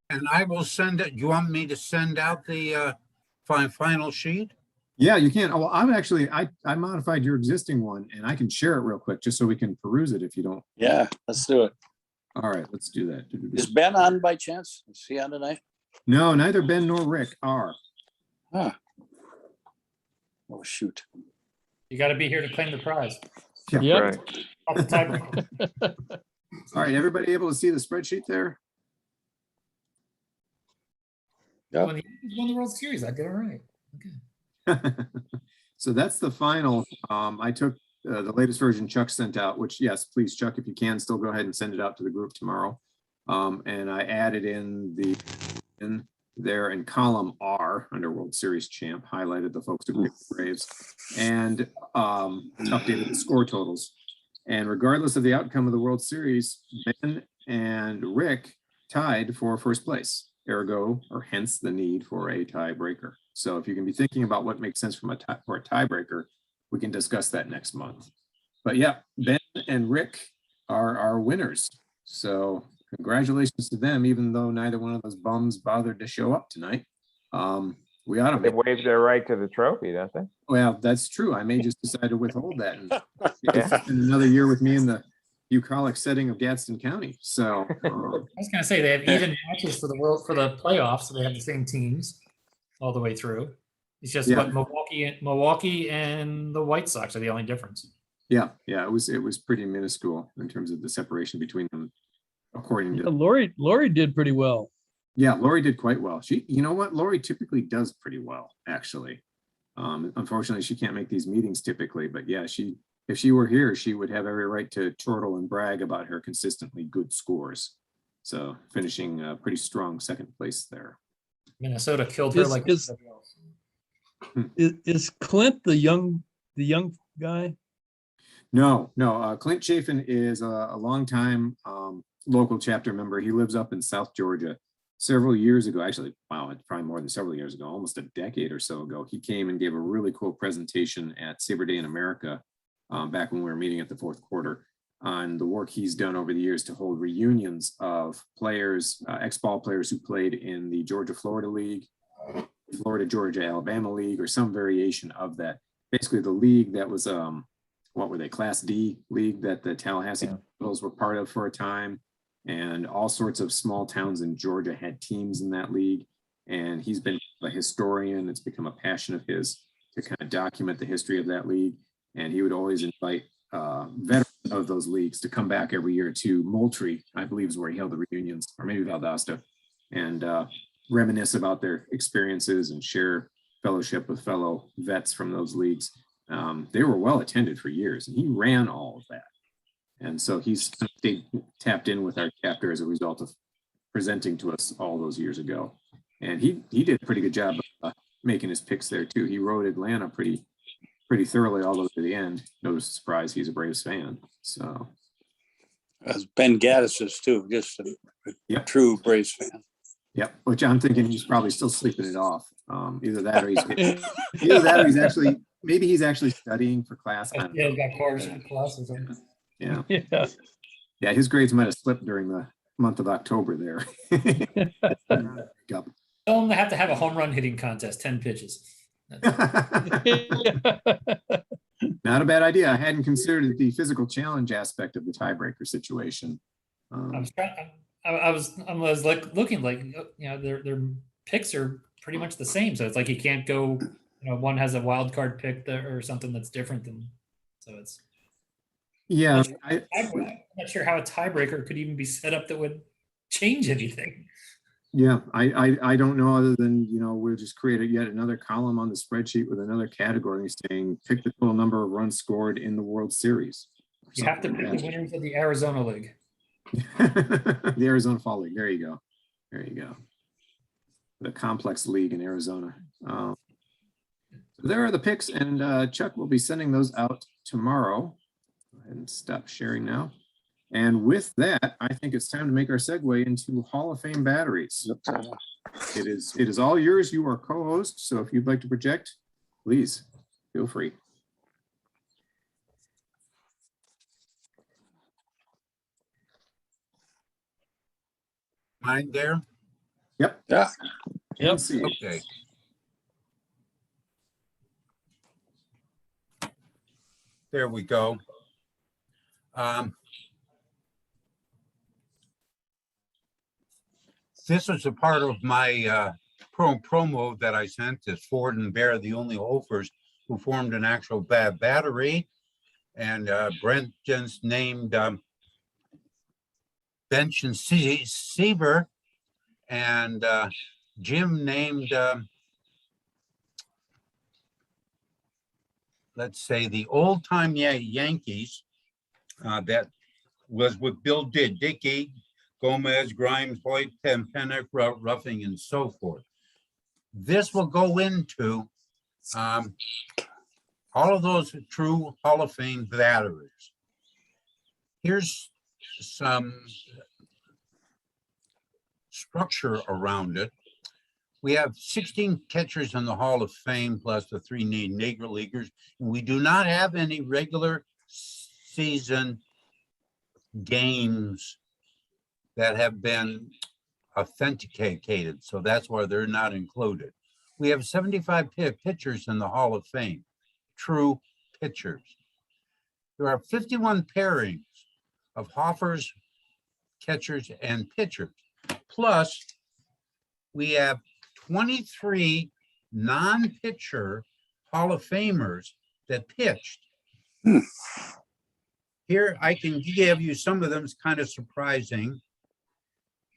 And I will send it. You want me to send out the final sheet? Yeah, you can. Oh, I modified your existing one and I can share it real quick just so we can peruse it if you don't. Yeah, let's do it. All right, let's do that. Is Ben on by chance? Is he on tonight? No, neither Ben nor Rick are. Huh. Oh, shoot. You got to be here to claim the prize. Yeah. Yep. Right. Off the tiebreaker. All right, everybody able to see the spreadsheet there? Yep. When the Yankees won the World Series, I did all right. Okay. So that's the final. I took the latest version Chuck sent out, which yes, please, Chuck, if you can still go ahead and send it out to the group tomorrow. And I added in there in column R under World Series champ, highlighted the folks who picked the Braves and updated the score totals. And regardless of the outcome of the World Series, Ben and Rick tied for first place. Ergo, or hence the need for a tiebreaker. So if you can be thinking about what makes sense for a tiebreaker, we can discuss that next month. But yeah, Ben and Rick are our winners. So congratulations to them, even though neither one of those bums bothered to show up tonight. We ought to They waived their right to the trophy, don't they? well, that's true. I may just decide to withhold that and spend another year with me in the bucolic setting of Gadsden County. So I was going to say they have even matches for the playoffs, so they have the same teams all the way through. It's just Yeah. what Milwaukee and the White Sox are the only difference. yeah, it was pretty minuscule in terms of the separation between them, according to Lori did pretty well. yeah, Lori did quite well. You know what? Lori typically does pretty well, actually. Unfortunately, she can't make these meetings typically, but yeah, if she were here, she would have every right to chortle and brag about her consistently good scores. So finishing a pretty strong second place there. Minnesota killed her Is- like is- everybody else. Is Clint the young the young guy? No, Clint Chafin is a longtime local chapter member. He lives up in South Georgia. Several years ago, actually, wow, it's probably more than several years ago, almost a decade or so ago, he came and gave a really cool presentation at SABR Day in America back when we were meeting at the fourth quarter on the work he's done over the years to hold reunions of players, ex-ball players who played in the Georgia-Florida League, Florida-Georgia-Alabama League, or some variation of that. Basically, the league that was, what were they, Class D league that the Tallahassee Capitals were part of for a time. And all sorts of small towns in Georgia had teams in that league. And he's been a historian. It's become a passion of his to kind of document the history of that league. And he would always invite veterans of those leagues to come back every year to Moultrie, I believe is where he held the reunions, or maybe Valdosta, and reminisce about their experiences and share fellowship with fellow vets from those leagues. They were well attended for years, and he ran all of that. And so he's stayed tapped in with our chapter as a result of presenting to us all those years ago. And he did a pretty good job of making his picks there too. He rode Atlanta pretty thoroughly all the way to the end. No surprise, he's a Braves fan. So As Ben Gaddis is too, just a true Braves fan. Yep, which I'm thinking he's probably still sleeping it off. Either that or he's actually, maybe he's actually studying for class. Yeah, he got classes. Yeah. Yeah. Yeah, his grades might have slipped during the month of October there. Tell him to have a home run hitting contest, 10 pitches. Not a bad idea. I hadn't considered the physical challenge aspect of the tiebreaker situation. I was like looking like, you know, their picks are pretty much the same. So it's like you can't go, you know, one has a wild card pick there or something that's different than, so it's. Yeah, I'm not sure how a tiebreaker could even be set up that would change anything. Yeah, I don't know, other than, you know, we'll just create yet another column on the spreadsheet with another category saying pick the total number of runs scored in the World Series. You have to pick the winners of the Arizona League. The Arizona Fall League. There you go. There you go. The complex league in Arizona. So there are the picks, and Chuck will be sending those out tomorrow. Go ahead and stop sharing now. And with that, I think it's time to make our segue into Hall of Fame batteries. It is all yours. You are co-host, so if you'd like to project, please feel free. Mine there? Yep. Yeah. Yep. Okay. There we go. This was a part of my promo that I sent to Ford and Bear, the only Hofers who formed an actual battery. And Brent just named Bench and Seaver, and Jim named, let's say, the old-time Yankees that was with Bill Dickey, Gomez, Grimes, Hoyt, Pennick, Ruffing, and so forth. This will go into all of those true Hall of Fame batteries. Here's some structure around it. We have 16 catchers in the Hall of Fame plus the 3 Negro Leaguers. And we do not have any regular season games that have been authenticated. So that's why they're not included. We have 75 pitchers in the Hall of Fame, true pitchers. There are 51 pairings of Hoffers, catchers, and pitchers. Plus, we have 23 non-pitcher Hall of Famers that pitched. Here, I can give you some of them. It's kind of surprising.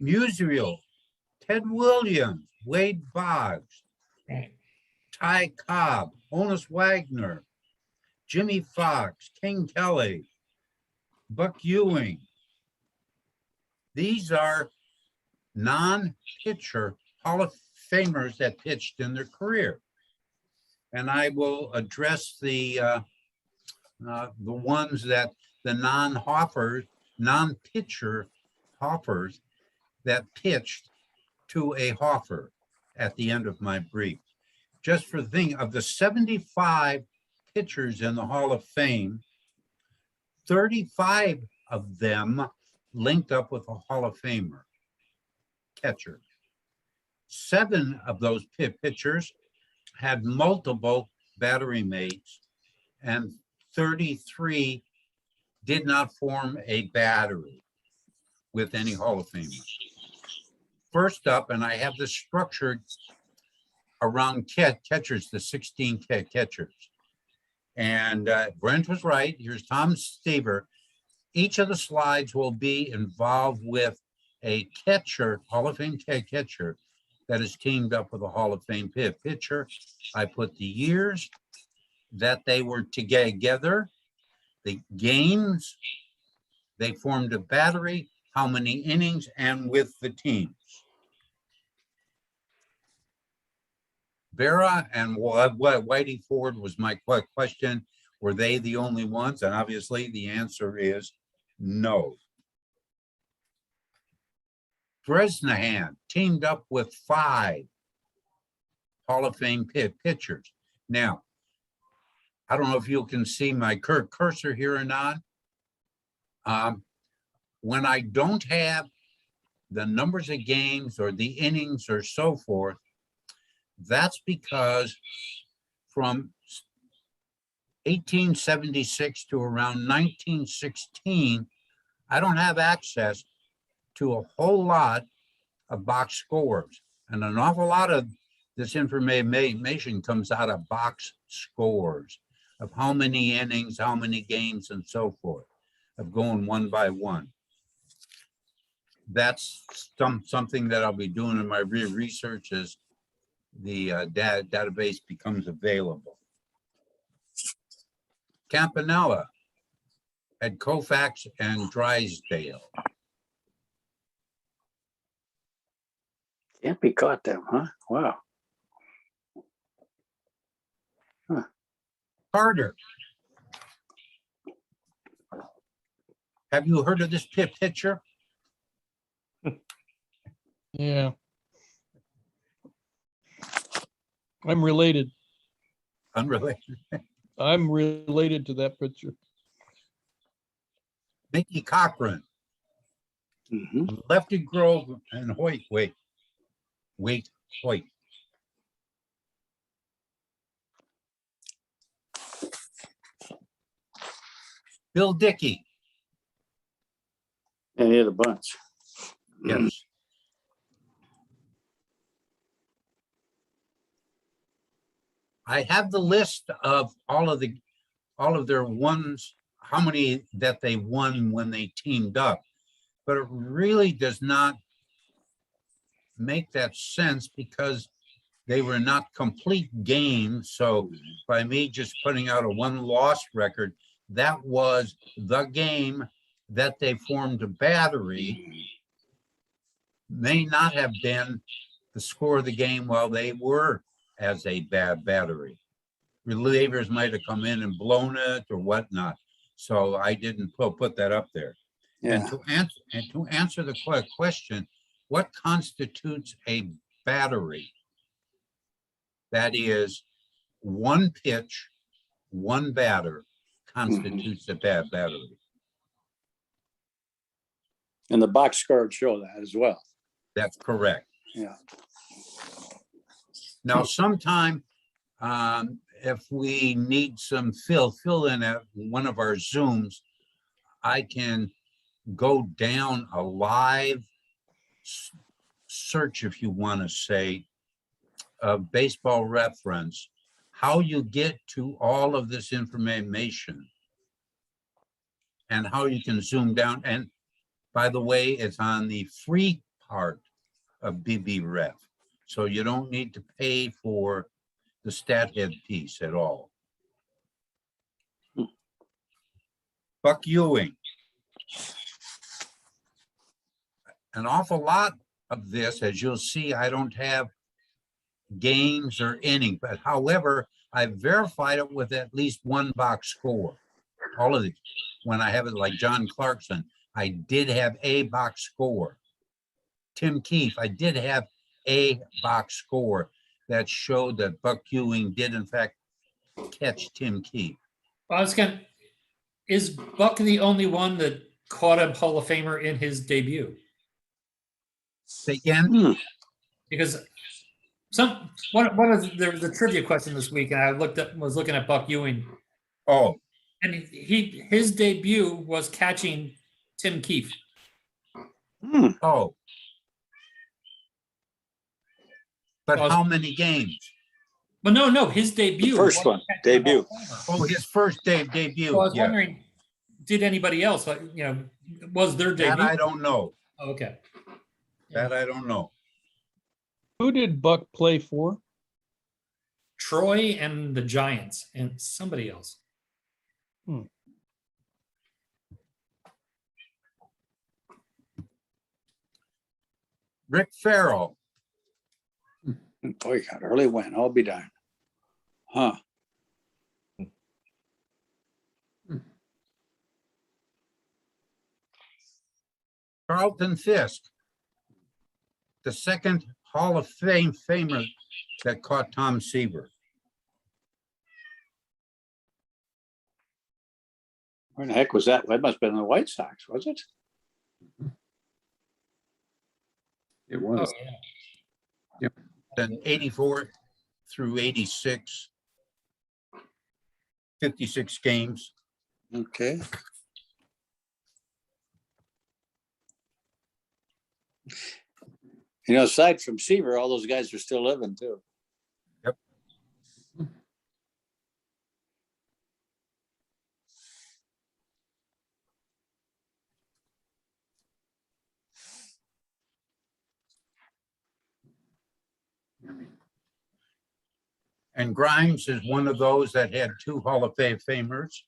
Musial, Ted Williams, Wade Boggs, Ty Cobb, Honus Wagner, Jimmy Fox, King Kelly, Buck Ewing. These are non-pitcher Hall of Famers that pitched in their career. and I will address the ones that the non-pitcher hoppers that pitched to a hoffer at the end of my brief. Just for the thing, of the 75 pitchers in the Hall of Fame, 35 of them linked up with a Hall of Famer catcher. 7 of those pitchers had multiple battery mates, and 33 did not form a battery with any Hall of Famers. First up, and I have this structured around catchers, the 16 catchers. And Brent was right. Here's Tom Stever. Each of the slides will be involved with a catcher, Hall of Fame catcher, that is teamed up with a Hall of Fame pitcher. I put the years that they were together, the games they formed a battery, how many innings, and with the teams. Vera and Whitey Ford was my question. Were they the only ones? And obviously the answer is no. Bresnahan teamed up with 5 Hall of Fame pitchers. Now, I don't know if you can see my cursor here or not. When I don't have the numbers of games or the innings or so forth, that's because from 1876 to around 1916, I don't have access to a whole lot of box scores. And an awful lot of this information comes out of box scores of how many innings, how many games, and so forth, of going one by one. That's something that I'll be doing in my research as the database becomes available. Campanella had Koufax and Drysdale. Can't be caught them, huh? Wow. Carter. Have you heard of this pitcher? Yeah. I'm related. Unrelated. I'm related to that picture. Mickey Cochran. Mhm. Lefty Grove and Hoyt. Hoyt. Bill Dickey. And he had a bunch. Yes. I have the list of all of their ones, how many that they won when they teamed up, but it really does not make that sense because they were not complete games. So by me just putting out a 1-loss record, that was the game that they formed a battery, may not have been the score of the game while they were as a bad battery. Relievers might have come in and blown it or whatnot. So I didn't put that up there. Yeah. And to answer the question, what constitutes a battery? That is, one pitch, one batter constitutes a bad battery. And the box score would show that as well. That's correct. Yeah. Now, sometime if we need some fill in at one of our Zooms, I can go down a live search, if you want to say, of baseball reference, how you get to all of this information and how you can zoom down. And by the way, it's on the free part of BBRef. So you don't need to pay for the stat head piece at all. Buck Ewing. An awful lot of this, as you'll see, I don't have games or innings, but however, I verified it with at least one box score. All of these, when I have it like John Clarkson, I did have a box score. Tim Keefe, I did have a box score that showed that Buck Ewing did in fact catch Tim Keefe. I was gonna, is Buck the only one that caught a Hall of Famer in his debut? Again, Because there was a trivia question this week, and I was looking at Buck Ewing, oh, and his debut was catching Tim Keefe. oh. But Well, how many games? But no, his debut. The first wasn't one, catching a debut. Hall of Famer. Oh, his first debut. So I was yeah. wondering, did anybody else, was their That debut? I don't know. Oh, okay. That I don't know. Who did Buck play for? Troy and the Giants and somebody else. Rick Farrell. Boy, got early win. I'll be darned. Huh. Carlton Fisk, the second Hall of Fame famer that caught Tom Seaver. Where the heck was that? That must have been the White Sox, was it? It Oh, was. yeah. Then 84 through 86, 56 games. Okay. Aside from Seaver, all those guys are still living too. Yep. And Grimes is one of those that had two Hall of Famers.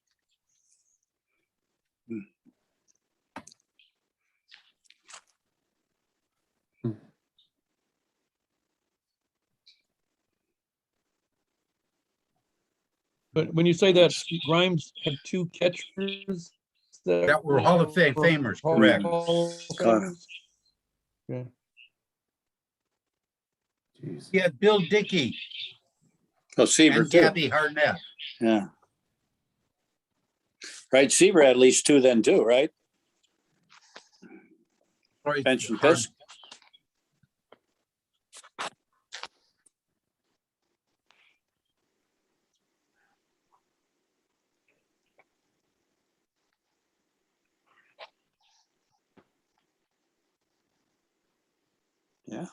But when you say that Grimes had two catchers That were Hall of Famers, Hall correct. of Famers? Okay. Jeez. He had Bill Dickey Oh, Seaver and too. Gabby Hartnett. Yeah. Right, Seaver had at least two then too, right? Sorry, Bench and Hart- Fisk. Yeah.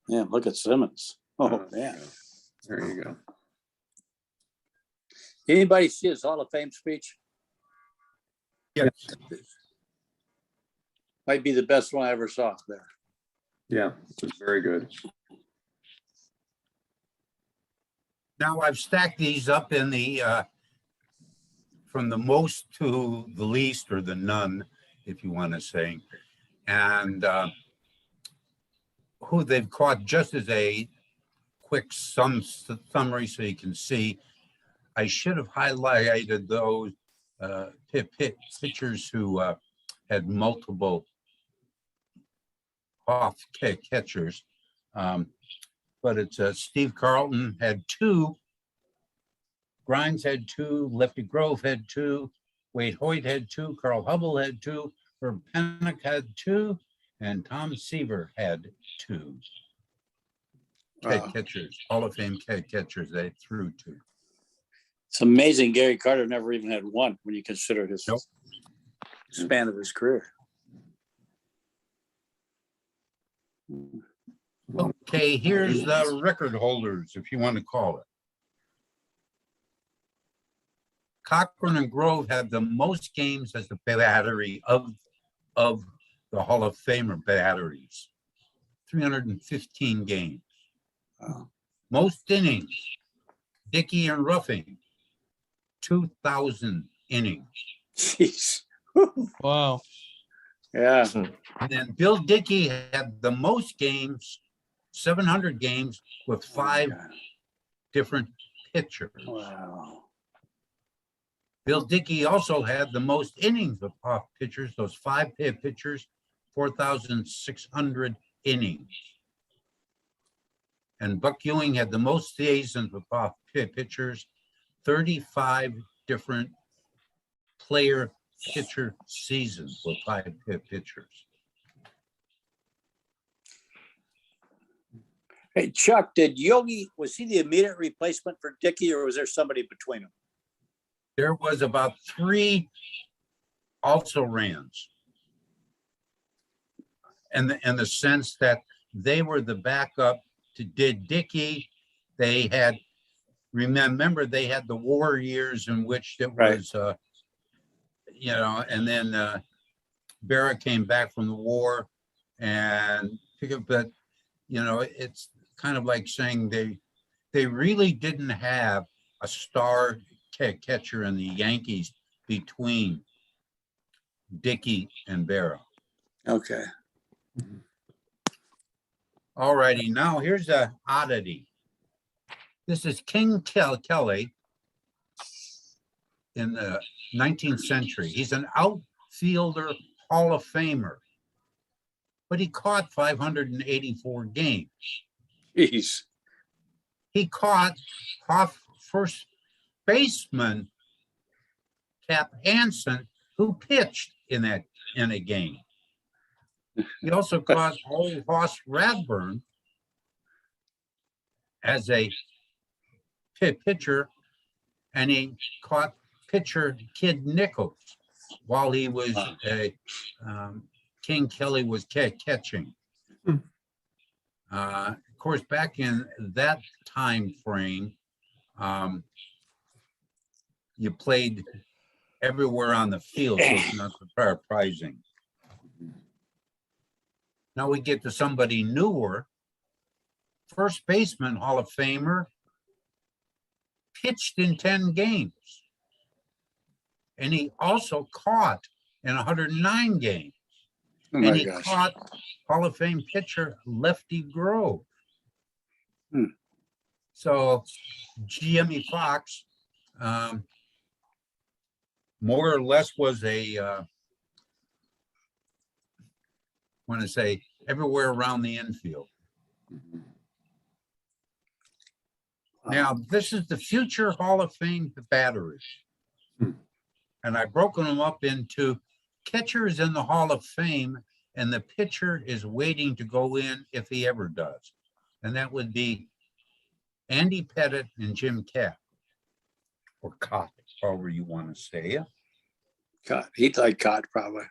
Yeah, look at Simmons. Oh, man. There you go. Anybody see his Hall of Fame speech? Yes. Might be the best one I ever saw there. Yeah, it was very good. Now I've stacked these up in the from the most to the least, or the none, if you want to say, and who they've caught, just as a quick summary so you can see. I should have highlighted those pitchers who had multiple off catchers. But it's Steve Carlton had two, Grimes had two, Lefty Grove had two, Wade Hoyt had two, Carl Hubble had two, Herb Pennock had two, and Tom Seaver had two. Wow. Catchers, Hall of Fame catchers they threw to. It's amazing Gary Carter never even had one when you consider his Nope. span of his career. Well, Okay, here's the record holders, if you want to call it. Cochran and Grove had the most games as the battery of the Hall of Famer batteries. 315 games. Most innings, Dickey and Ruffing, 2,000 innings. Jeez. Wow. Yeah. And then Bill Dickey had the most games, 700 games with 5 different pitchers. Wow. Bill Dickey also had the most innings of off pitchers, those 5 pitchers, 4,600 innings. And Buck Ewing had the most seasons with off pitchers, 35 different player pitcher seasons with 5 pitchers. Hey, Chuck, did Yogi, was he the immediate replacement for Dickey, or was there somebody between them? There was about 3 also rans. And the sense that they were the backup to Dickey. They had, remember, they had the war years in which it was, you know, and then Barrett came back from the war and but, you know, it's kind of like saying they really didn't have a star catcher in the Yankees between Dickey and Barrett. Okay. All righty, now here's a oddity. This is King Kelly in the 19th century. He's an outfielder Hall of Famer, but he caught 584 games. Jeez. He caught off first baseman Cap Hansen, who pitched in a game. He also caught old Hoss Radburn as a pitcher, and he caught pitcher Kid Nichols while he was King Kelly was catching. Of course, back in that time frame, you played everywhere on the field, so it's not surprising. Now we get to somebody newer. First baseman, Hall of Famer, pitched in 10 games. And he also caught in 109 games. Oh And my he gosh. caught Hall of Fame pitcher Lefty Grove. So Jimmy Fox more or less was a want to say everywhere around the infield. Now, this is the future Hall of Fame batteries. And I've broken them up into catchers in the Hall of Fame, and the pitcher is waiting to go in if he ever does. And that would be Andy Pettit and Jim Kapp, or Cott, however you want to say it. Cott. He'd like Cott probably.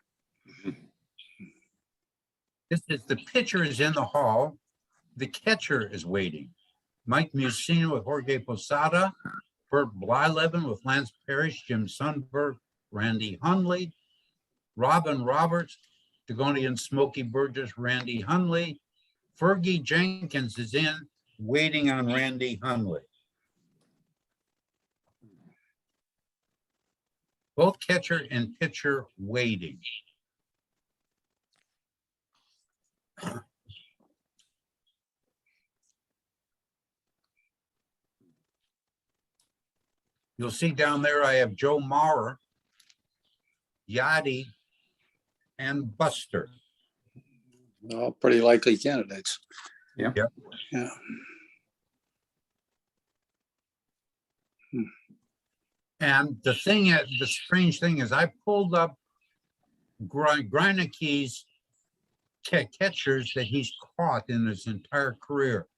This is the pitcher is in the hall. The catcher is waiting. Mike Mussina with Jorge Posada, Bert Blyleven with Lance Parrish, Jim Sundberg, Randy Hundley, Robin Roberts, Degonian Smokey Burgess, Randy Hundley. Fergie Jenkins is in, waiting on Randy Hundley. Both catcher and pitcher waiting. You'll see down there, I have Joe Mauer, Yachty, and Buster. All pretty likely candidates. Yeah. Yep. Yeah. And the strange thing is I pulled up Greineke's catchers that he's caught in his entire career.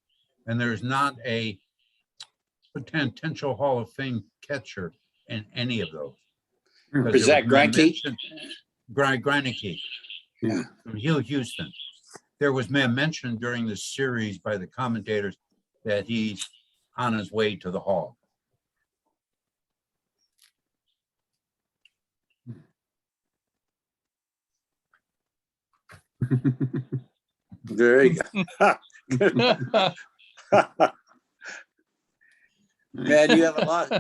And there's not a potential Hall of Fame catcher in any of those. Is that Greinke? Greinke. Yeah. From Houston. there was mention during the series by the commentators that he's on his way to the Hall. There you go. Man,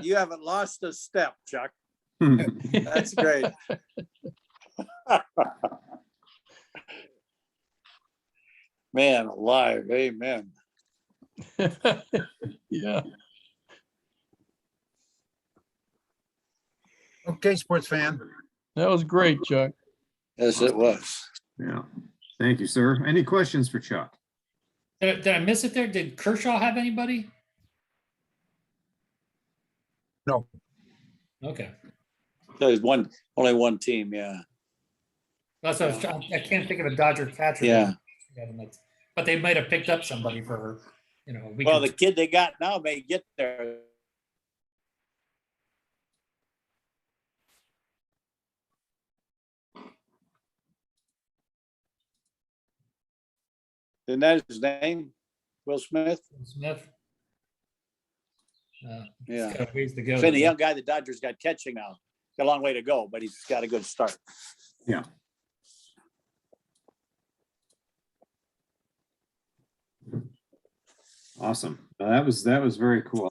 you haven't lost a step, Chuck. That's great. Man alive, amen. Yeah. Okay, sports fan. That was great, Chuck. Yes, it was. Yeah. Thank you, sir. Any questions for Chuck? Did I miss it there? Did Kershaw have anybody? No, Okay. There's only one team, yeah. That's what I was trying. I can't think of a Dodger catcher. Yeah. But they might have picked up somebody for, a week. Well, or the two. kid they got now may get there. Isn't that his name? Will Smith? Smith. Yeah. He's got a ways to go. Been a young guy the Dodgers got catching now. Got a long way to go, but he's got a good start. Yeah. Awesome. That was very cool.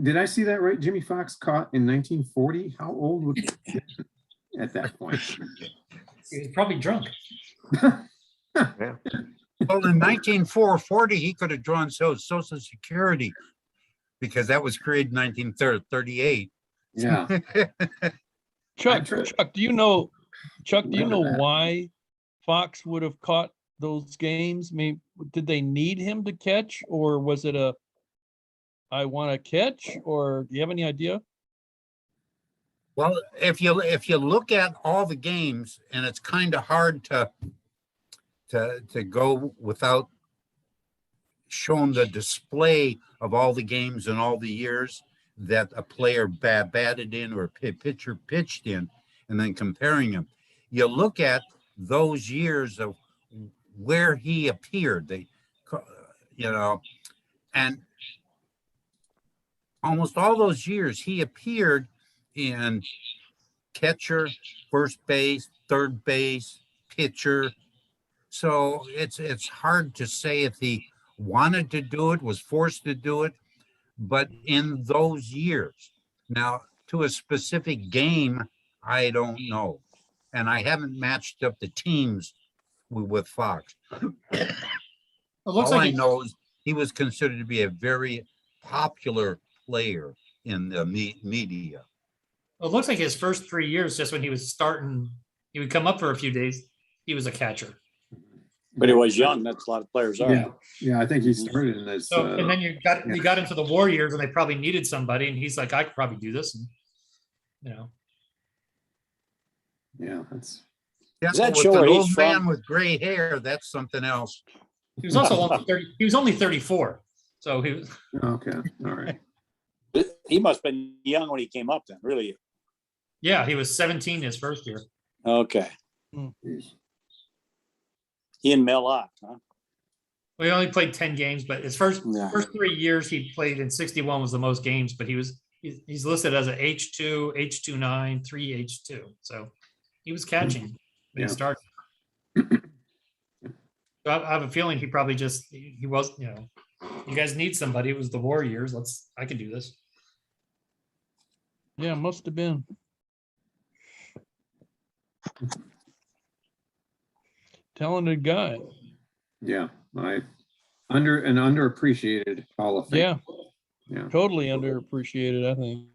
Did I see that right? Jimmy Fox caught in 1940. How old would he be at that point? He was probably drunk. Yeah. well, in 1940, he could have drawn Social Security because that was created in 1938. Yeah. Chuck, tried- Chuck, do you know Remember that. why Fox would have caught those games? I mean, did they need him to catch, or was it I want to catch, or do you have any idea? Well, if you look at all the games, and it's kind of hard to go without showing the display of all the games and all the years that a player batted in or a pitcher pitched in, and then comparing them. You look at those years of where he appeared, and almost all those years he appeared in catcher, first base, third base, pitcher. So it's hard to say if he wanted to do it, was forced to do it, but in those years. Now, to a specific game, I don't know. And I haven't matched up the teams with Fox. It looks All like I know is he was considered to be a very popular player in the media. it looks like his first 3 years, just when he was starting, he would come up for a few days. He was a catcher. But he was young. That's a lot of players are. Yeah. Yeah. I think he started in this. So, and then you got into the Warriors, and they probably needed somebody, and he's like, I could probably do this, and Yeah. That's. Yeah, Does that with show an where he's old man from? with gray hair, that's something else. he was also only 30. He was only 34, so he was. Okay. All right. He must have been young when he came up then, really. Yeah, he was 17 his first year. Okay. Jeez. He and Mel Ott, huh? Well, he only played 10 games, but his first Yeah. 3 years he played in 61 was the most games, but he's listed as a H2, H29, 3H2. So he was catching when Yeah. he started. So I have a feeling he probably he was, you guys need somebody. It was the Warriors. I can do this. Yeah, must have been. Talented guy. Yeah. Underappreciated Hall of Fame. Yeah, Yeah. totally underappreciated, I think.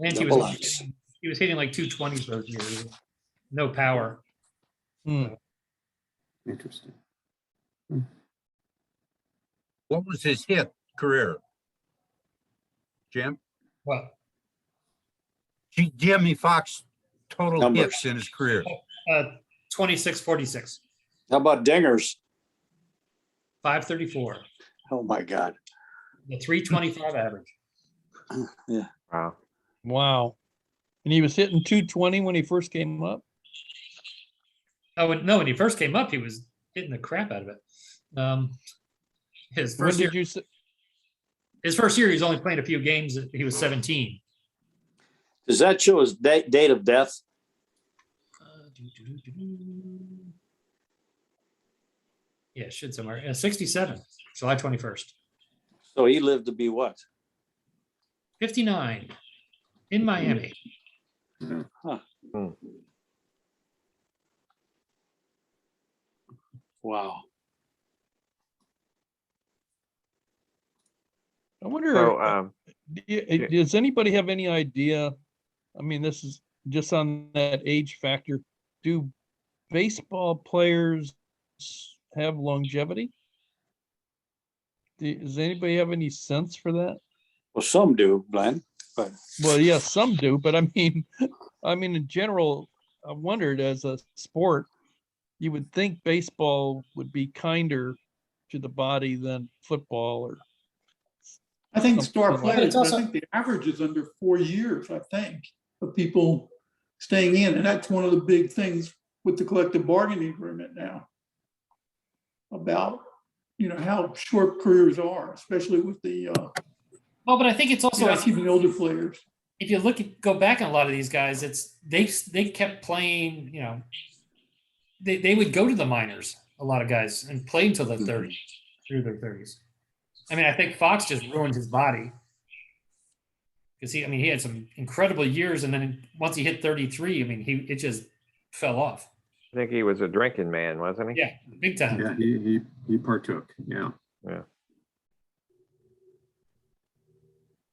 And he Double was X. hitting like 220s those years. No power. Hmm. Interesting. What was his hit career? Jim? Well, Jimmy Fox total Numbers. hits in his career. 26-46, How about dingers? 534, Oh, my God. the 325 average. Wow. Wow. And he was hitting 220 when he first came up. Oh, no, when he first came up, he was hitting the crap out of it. His When first year, did you say? his first year, he was only playing a few games. He was 17. Does that show his date of death? Yeah, it should somewhere. 67, July 21st. So he lived to be what? 59 in Miami. Wow. I wonder, So, does anybody have any idea? I mean, this is just on that age factor. Do baseball players have longevity? Does anybody have any sense for that? Well, some do, Glenn, but Well, yeah, some do, but I mean, in general, I wondered as a sport, you would think baseball would be kinder to the body than football or. I think star Something like players, that. I think the average is under 4 years, I think, of people staying in. And that's one of the big things with the collective bargaining agreement now about, how short careers are, especially with the, Well, but I think it's also, even older players. if you go back on a lot of these guys, it's they kept playing, they would go to the minors, a lot of guys, and play until their 30s, through their 30s. I mean, I think Fox just ruined his body because he had some incredible years, and then once he hit 33, it just fell off. I think he was a drinking man, wasn't he? Yeah, big time. Yeah, he partook. Yeah. Yeah.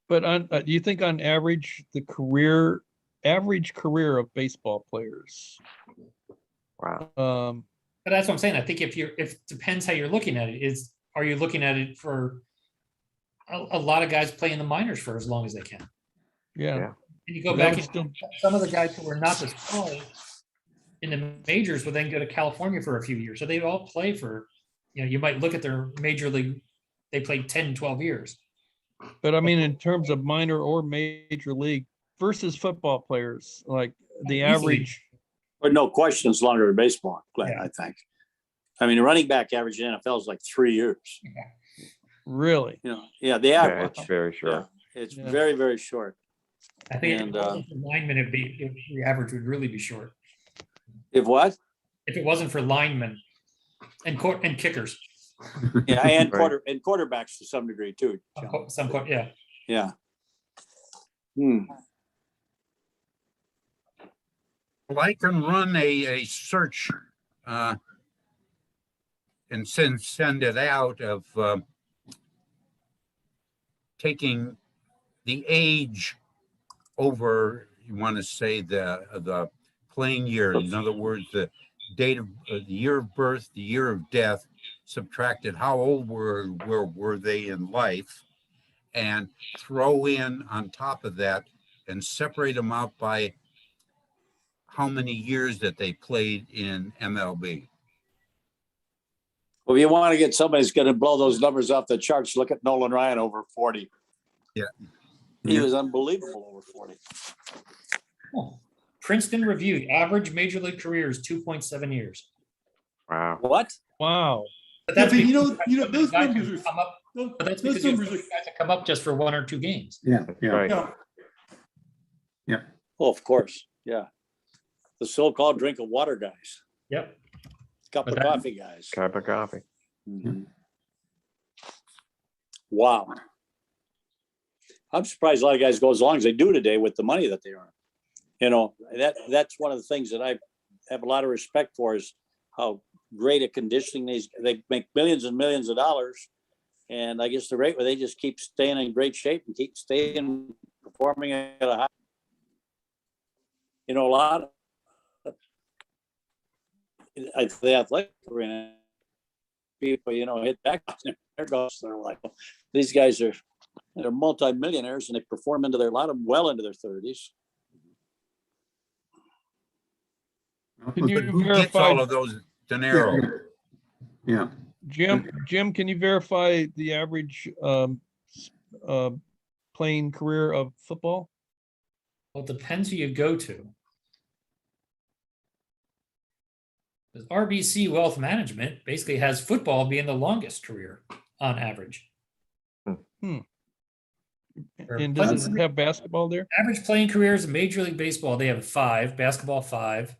But do you think on average, the average career of baseball players? Wow. But that's what I'm saying. I think if depends how you're looking at it. Are you looking at it for a lot of guys playing the minors for as long as they can? Yeah. Yeah. And you go That back would and still- some of the guys who were not this pro in the majors would then go to California for a few years. So they'd all play for, you might look at their major league, they played 10, 12 years. But in terms of minor or major league versus football players, like the Easily. average, but no question, it's longer than baseball, Glenn, Yeah. I think. The running back average in NFL is like 3 years. really? Yeah, the Yeah, average. it's very short. It's Yeah. very, very short. I think And, if it wasn't for linemen, the average would really be short. If what? If it wasn't for linemen and kickers. Yeah, and Right. quarterbacks to some degree too. John. Yeah. Yeah. Well, I can run a search and send it out of taking the age over, you want to say the playing year. In other words, the date of the year of birth, the year of death, subtracted how old were they in life, and throw in on top of that and separate them out by how many years that they played in MLB. Well, if you want to get somebody who's going to blow those numbers off the charts, look at Nolan Ryan over 40. Yeah. He was unbelievable over 40. Oh. Princeton Review, average major league career is 2.7 years. Wow. What? Wow. But Yeah, that's but because those guys numbers who are, come up, those but that's those because you have numbers are, guys that come up just for 1 or 2 games. Yeah. Yeah. Right. yeah, Oh, of course. Yeah. The so-called drink of water guys, Yep. cup But of that- coffee guys. Cup of coffee. Mhm. Wow. I'm surprised a lot of guys go as long as they do today with the money that they earn. That's one of the things that I have a lot of respect for is how great a conditioning they make millions and millions of dollars. And I guess the rate where they just keep staying in great shape and keep staying performing at a high. A lot of the athletic arena people, hit back on their goals. They're like, these guys they're multimillionaires and they perform a lot of them well into their 30s. Can you But who gets verify, all of those dinero? Yeah. Jim, can you verify the average playing career of football? Well, it depends who you go to. Because RBC Wealth Management basically has football being the longest career on average. And But does it have basketball there? average playing careers in Major League Baseball, they have 5, basketball 5,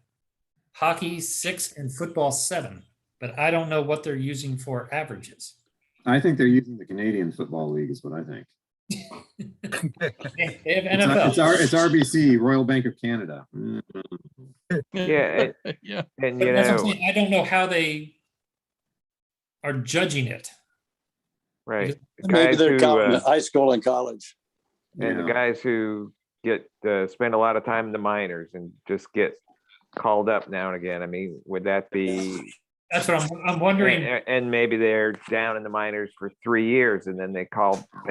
hockey 6, and football 7. But I don't know what they're using for averages. I think they're using the Canadian Football League is what I think. They have It's, NFL. it's RBC, Royal Bank of Canada. Yeah, Yeah. And But you that's what I'm know, saying. I don't know how they are judging it. right? The Maybe guys they're who, counting high school and college. and the Yeah. guys who get spend a lot of time in the minors and just get called up now and again. I mean, would that be? That's what I'm wondering. And maybe they're down in the minors for 3 years and then they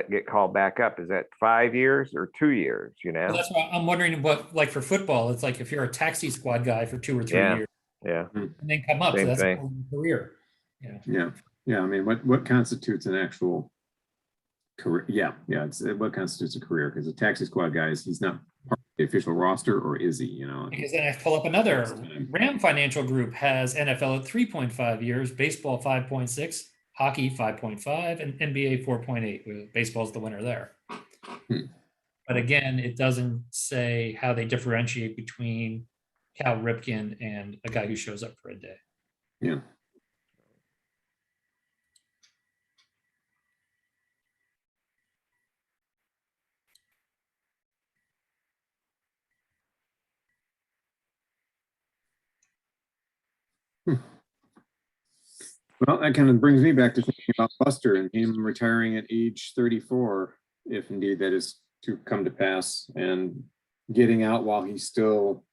get called back up. Is that 5 years or 2 years? You know? That's why I'm wondering what, like for football, it's like if you're a taxi squad guy for 2 or 3 Yeah. years Yeah. and then come up, so Same that's thing. a whole new career. Yeah. Yeah, yeah. I mean, what constitutes an actual career? Yeah, it's what constitutes a career? Because a taxi squad guy he's not part of the official roster, or is he? You know, Because then I pull up another. Ram Financial Group has NFL at 3.5 years, baseball 5.6, hockey 5.5, and NBA 4.8. Baseball's the winner there. But again, it doesn't say how they differentiate between Cal Ripken and a guy who shows up for a day. yeah. Well, that kind of brings me back to thinking about Buster and him retiring at age 34, if indeed that is to come to pass, and getting out while he still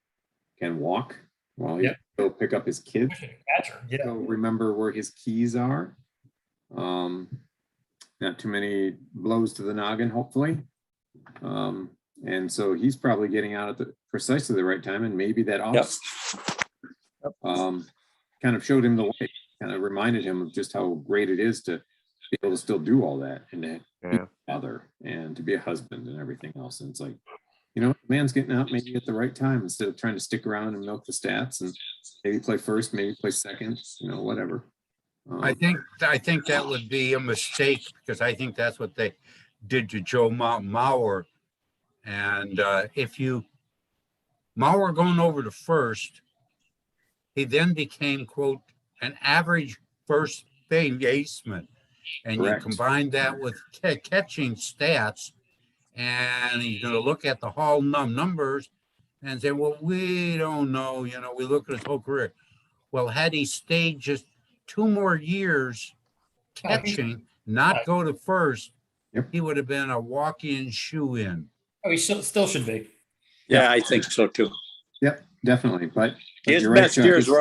can walk, while he Yep. still pick up his kids, Catcher, yeah. still remember where his keys are. Not too many blows to the noggin, hopefully. And so he's probably getting out at precisely the right time, and maybe that also kind of showed him the way, kind of reminded him of just how great it is to be able to still do all that and to be a father and to be a husband and everything else. And it's like, you know, man's getting out maybe at the right time instead of trying to stick around and milk the stats and maybe play first, maybe play second, you know, whatever. I think that would be a mistake because I think that's what they did to Joe Mauer. And if Mauer going over to first, he then became, quote, an average first baseman. And Correct. you combine that with catching stats, and you're going to look at the whole numbers and say, well, we don't know, you know, we look at his whole career. Well, had he stayed just 2 more years catching, not go to first, he would have been a walk-in shoe-in. Oh, he still should be. Yeah, I think so too. Yep, definitely. But His you're right, best Chuck, years it's-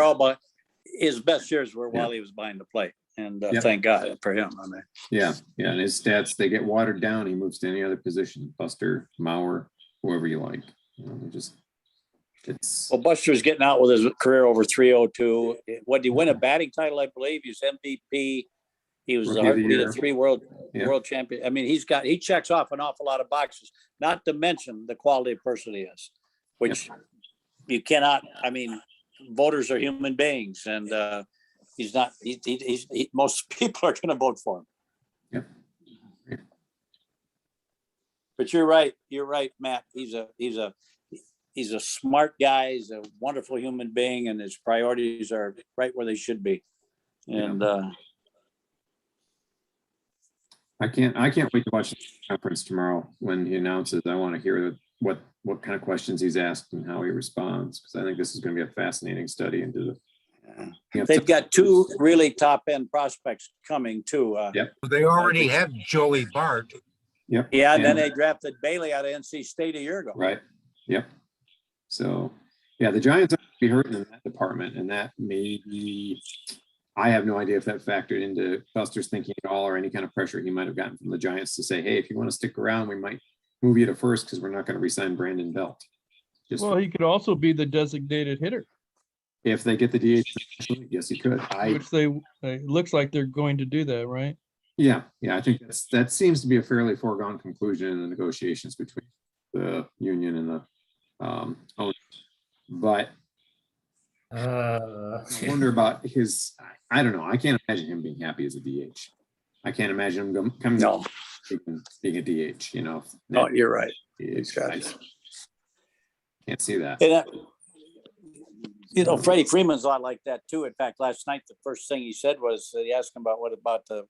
were while he was behind the plate. And thank God for him. I mean, Yeah, and his stats, they get watered down. He moves to any other position, Buster, Mauer, whoever you like. You know, it's well, Buster's getting out with his career over 302. What did he win a batting title? I believe he's MVP. He was Rookie of the year. 3 world champion. I mean, he checks off an awful lot of boxes. Not to mention the quality of person he is, which you cannot. I mean, voters are human beings, and he's not. Most people are going to vote for him. Yep. But you're right. You're right, Matt. He's a smart guy. He's a wonderful human being, and his priorities are right where they should be. And I can't wait to watch the conference tomorrow when he announces. I want to hear what kind of questions he's asked and how he responds, because I think this is going to be a fascinating study into the. they've got 2 really top end prospects coming too. They already have Joey Bart. Yep. Yeah, and then they drafted Bailey out of NC State a year ago. Right. Yep. So, yeah, the Giants are going to be hurting in that department, and that maybe I have no idea if that factored into Buster's thinking at all, or any kind of pressure he might have gotten from the Giants to say, hey, if you want to stick around, we might move you to first because we're not going to re-sign Brandon Belt. Well, he could also be the designated hitter, if they get the DH, yes, he could. which it looks like they're going to do that, right? Yeah, I think that seems to be a fairly foregone conclusion in the negotiations between the union and the owners. But I wonder about his, I don't know. I can't imagine him being happy as a DH. I can't imagine him coming No, being a DH, you know. no, you're right. DH, I can't see that. And, you know, Freddie Freeman's a lot like that too. In fact, last night, the first thing he said was, he asked him about what about the,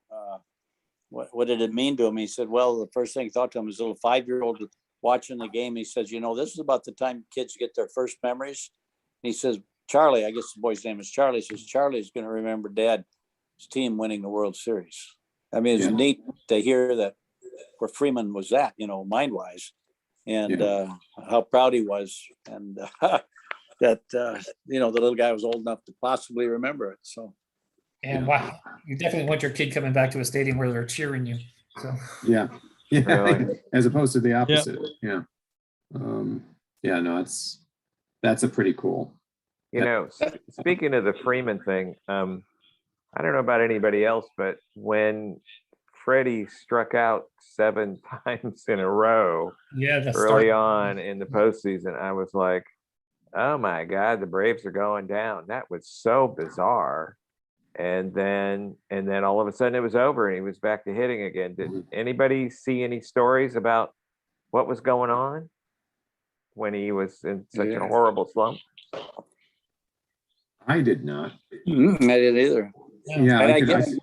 what did it mean to him? He said, well, the first thing he thought to him was a little 5-year-old watching the game. He says, you know, this is about the time kids get their first memories. And he says, Charlie, I guess the boy's name is Charlie, says Charlie's going to remember Dad's team winning the World Series. I mean, it's neat to hear that where Freeman was at, you know, mind-wise, and how proud he was, and that, you know, the little guy was old enough to possibly remember it. So, And wow, you definitely want your kid coming back to a stadium where they're cheering you. So Yeah. Really? As opposed to the opposite. Yeah. No, that's a pretty cool. You know, speaking of the Freeman thing, I don't know about anybody else, but when Freddie struck out 7 times in a row yeah, that's early on in the postseason, I was like, oh my God, the Braves are going down. That was so bizarre. And then all of a sudden it was over and he was back to hitting again. Did anybody see any stories about what was going on when he was in such a horrible slump? I did not. I didn't either. Yeah, And I guess,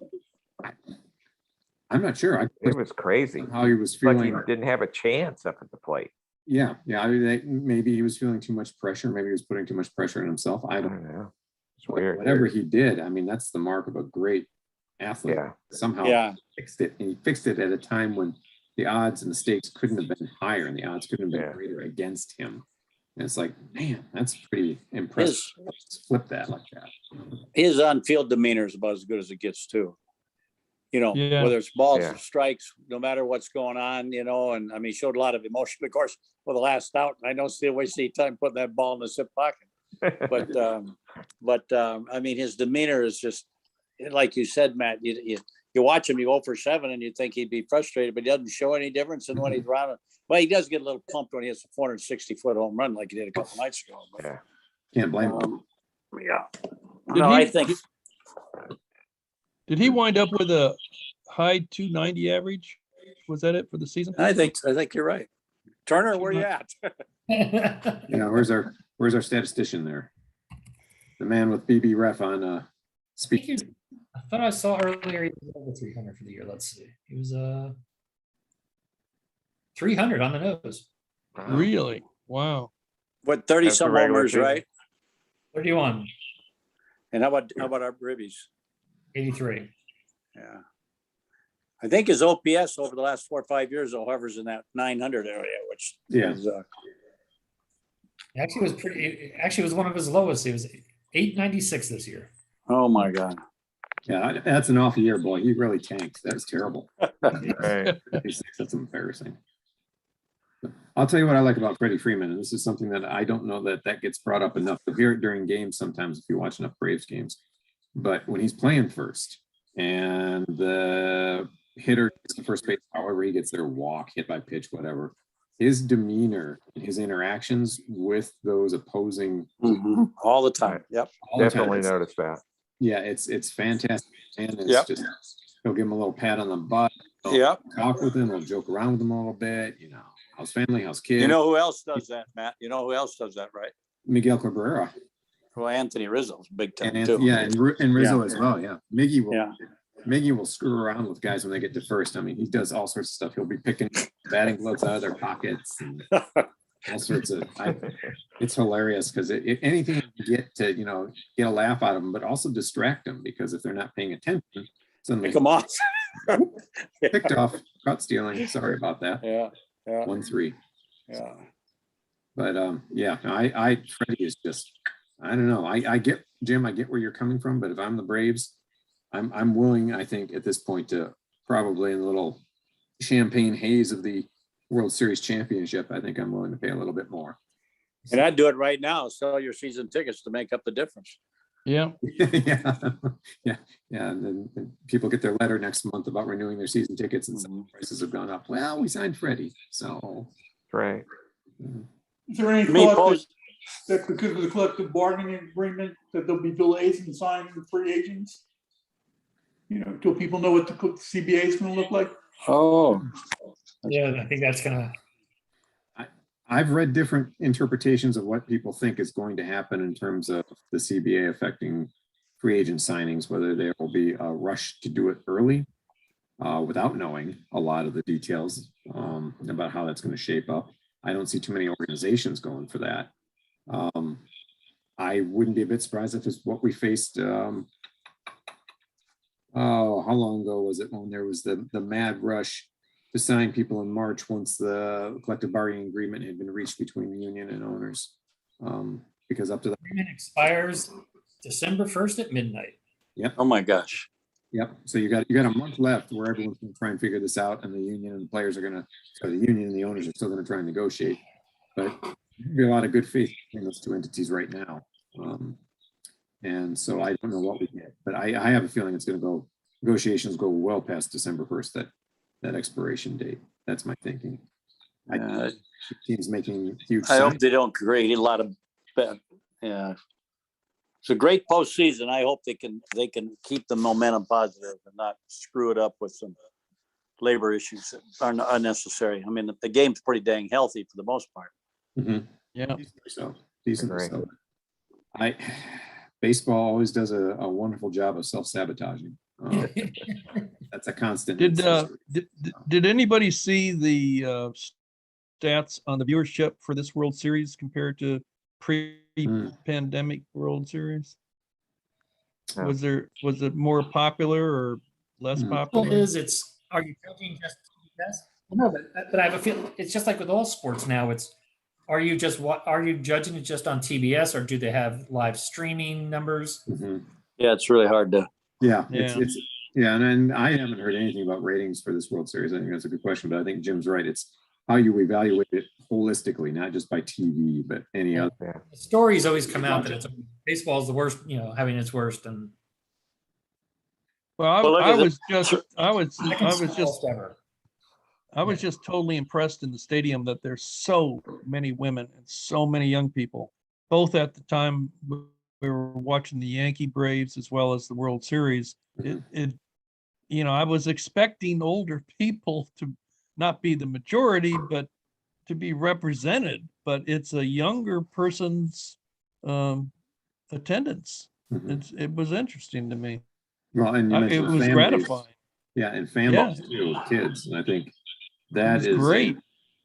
I'm not sure. It was crazy. How he was Like feeling. he didn't have a chance up at the plate. Yeah. I mean, maybe he was feeling too much pressure. Maybe he was putting too much pressure on himself. I I don't don't know. It's weird. Whatever he did, I mean, that's the mark of a great athlete. Yeah. Somehow fixed it. And he fixed it at a time when the odds and the stakes couldn't have been higher and the odds couldn't have been greater against him. And it's like, man, that's pretty impressive. Just flip that like that. his on-field demeanor is about as good as it gets too. You know, whether it's balls or strikes, no matter what's going on, you know, and I mean, he showed a lot of emotion, of course, for the last out. I don't see a waste any time putting that ball in the zip pocket. But I mean, his demeanor is just, like you said, Matt, you watch him, you go for 7 and you think he'd be frustrated, but he doesn't show any difference than when he's around. Well, he does get a little pumped when he hits a 460-foot home run like he did a couple nights ago. But, Can't blame him. I think. Did he wind up with a high 290 average? Was that it for the season? I think you're right. Turner, where you at? Where's our statistician there? The man with BB ref on speed. I thought I saw earlier he was over 300 for the year. Let's see. He was 300 on the nose. Really? Wow. What, 30 some homers, right? 31. And how about our Ribbies? 83. Yeah. I think his OPS over the last 4 or 5 years, hovers in that 900 area, which is, Actually was one of his lowest. He was 896 this year. oh my God. Yeah, that's an off year, boy. He really tanked. That's terrible. Right. That's embarrassing. I'll tell you what I like about Freddie Freeman, and this is something that I don't know that gets brought up enough. You'll hear it during games sometimes if you watch enough Braves games. But when he's playing first and the hitter gets to first base, however he gets their walk, hit by pitch, whatever, his demeanor, his interactions with those opposing all the time. Yep. Definitely noticed that. Yeah, it's fantastic. And it's just, he'll give him a little pat on the butt. Talk with him, he'll joke around with him a little bit, how's family, how's kids. You know who else does that, Matt? You know who else does that, right? Miguel Cabrera. Well, Anthony Rizzo's big time too. Yeah, and Rizzo as well. Yeah, Miggy will screw around with guys when they get to first. I mean, he does all sorts of stuff. He'll be picking batting gloves out of their pockets and all sorts of. It's hilarious because anything you get to get a laugh out of them, but also distract them because if they're not paying attention, suddenly come on, picked off, caught stealing. Sorry about that. Yeah. 1-3. Yeah. But Freddie is just. I don't know. I get, Jim, I get where you're coming from, but if I'm the Braves, I'm willing, I think, at this point to probably in the little champagne haze of the World Series championship, I think I'm willing to pay a little bit more. And I'd do it right now. Sell your season tickets to make up the difference. Yeah. Yeah. And then people get their letter next month about renewing their season tickets and some prices have gone up. Well, we signed Freddie. So. Right. Is there any thought that because of the collective bargaining agreement, that there'll be delays in signing the free agents? You know, till people know what the CBA is gonna look like? Oh, Yeah, I think that's gonna, I've read different interpretations of what people think is going to happen in terms of the CBA affecting free agent signings, whether there will be a rush to do it early without knowing a lot of the details about how that's going to shape up. I don't see too many organizations going for that. I wouldn't be a bit surprised if it's what we faced. How long ago was it when there was the mad rush to sign people in March once the collective bargaining agreement had been reached between the union and owners? Because up to that, agreement expires December 1st at midnight. oh my gosh. yep. So you got a month left where everyone's going to try and figure this out, and the union and the players are going to, so the union and the owners are still going to try and negotiate. But there'd be a lot of good faith between those two entities right now. And so I don't know what we get, but I have a feeling it's going to go, negotiations go well past December 1st, that expiration date. That's my thinking. Teams making huge. I hope signs. they don't create a lot of, yeah. It's a great postseason. I hope they can keep the momentum positive and not screw it up with some labor issues that are unnecessary. I mean, the game's pretty dang healthy for the most part. Mhm. Yeah. Decently so. Baseball always does a wonderful job of self-sabotaging. That's a constant. Did anybody see the stats on the viewership for this World Series compared to pre-pandemic World Series? No. Was it more popular or less Mm. Well, popular? are you judging just TBS? No, but I have a feeling it's just like with all sports now. Are you judging it just on TBS, or do they have live streaming numbers? Mhm. Yeah, it's really hard to. Yeah, Yeah. and I haven't heard anything about ratings for this World Series. I think that's a good question, but I think Jim's right. It's how you evaluate it holistically, not just by TV, but any other. Yeah. The stories always come out that baseball is the worst, having its worst, and Well, Well, look I at the- was just second smallest ever. I was just totally impressed in the stadium that there's so many women and so many young people, both at the time we were watching the Yankee Braves as well as the World Series. I was expecting older people to not be the majority, but to be represented, but it's a younger person's attendance. Mhm. It was interesting to me. Well, and you It mentioned was fan base. gratifying. Yeah, and fan Yeah. base too, with kids. And I think It that was is great.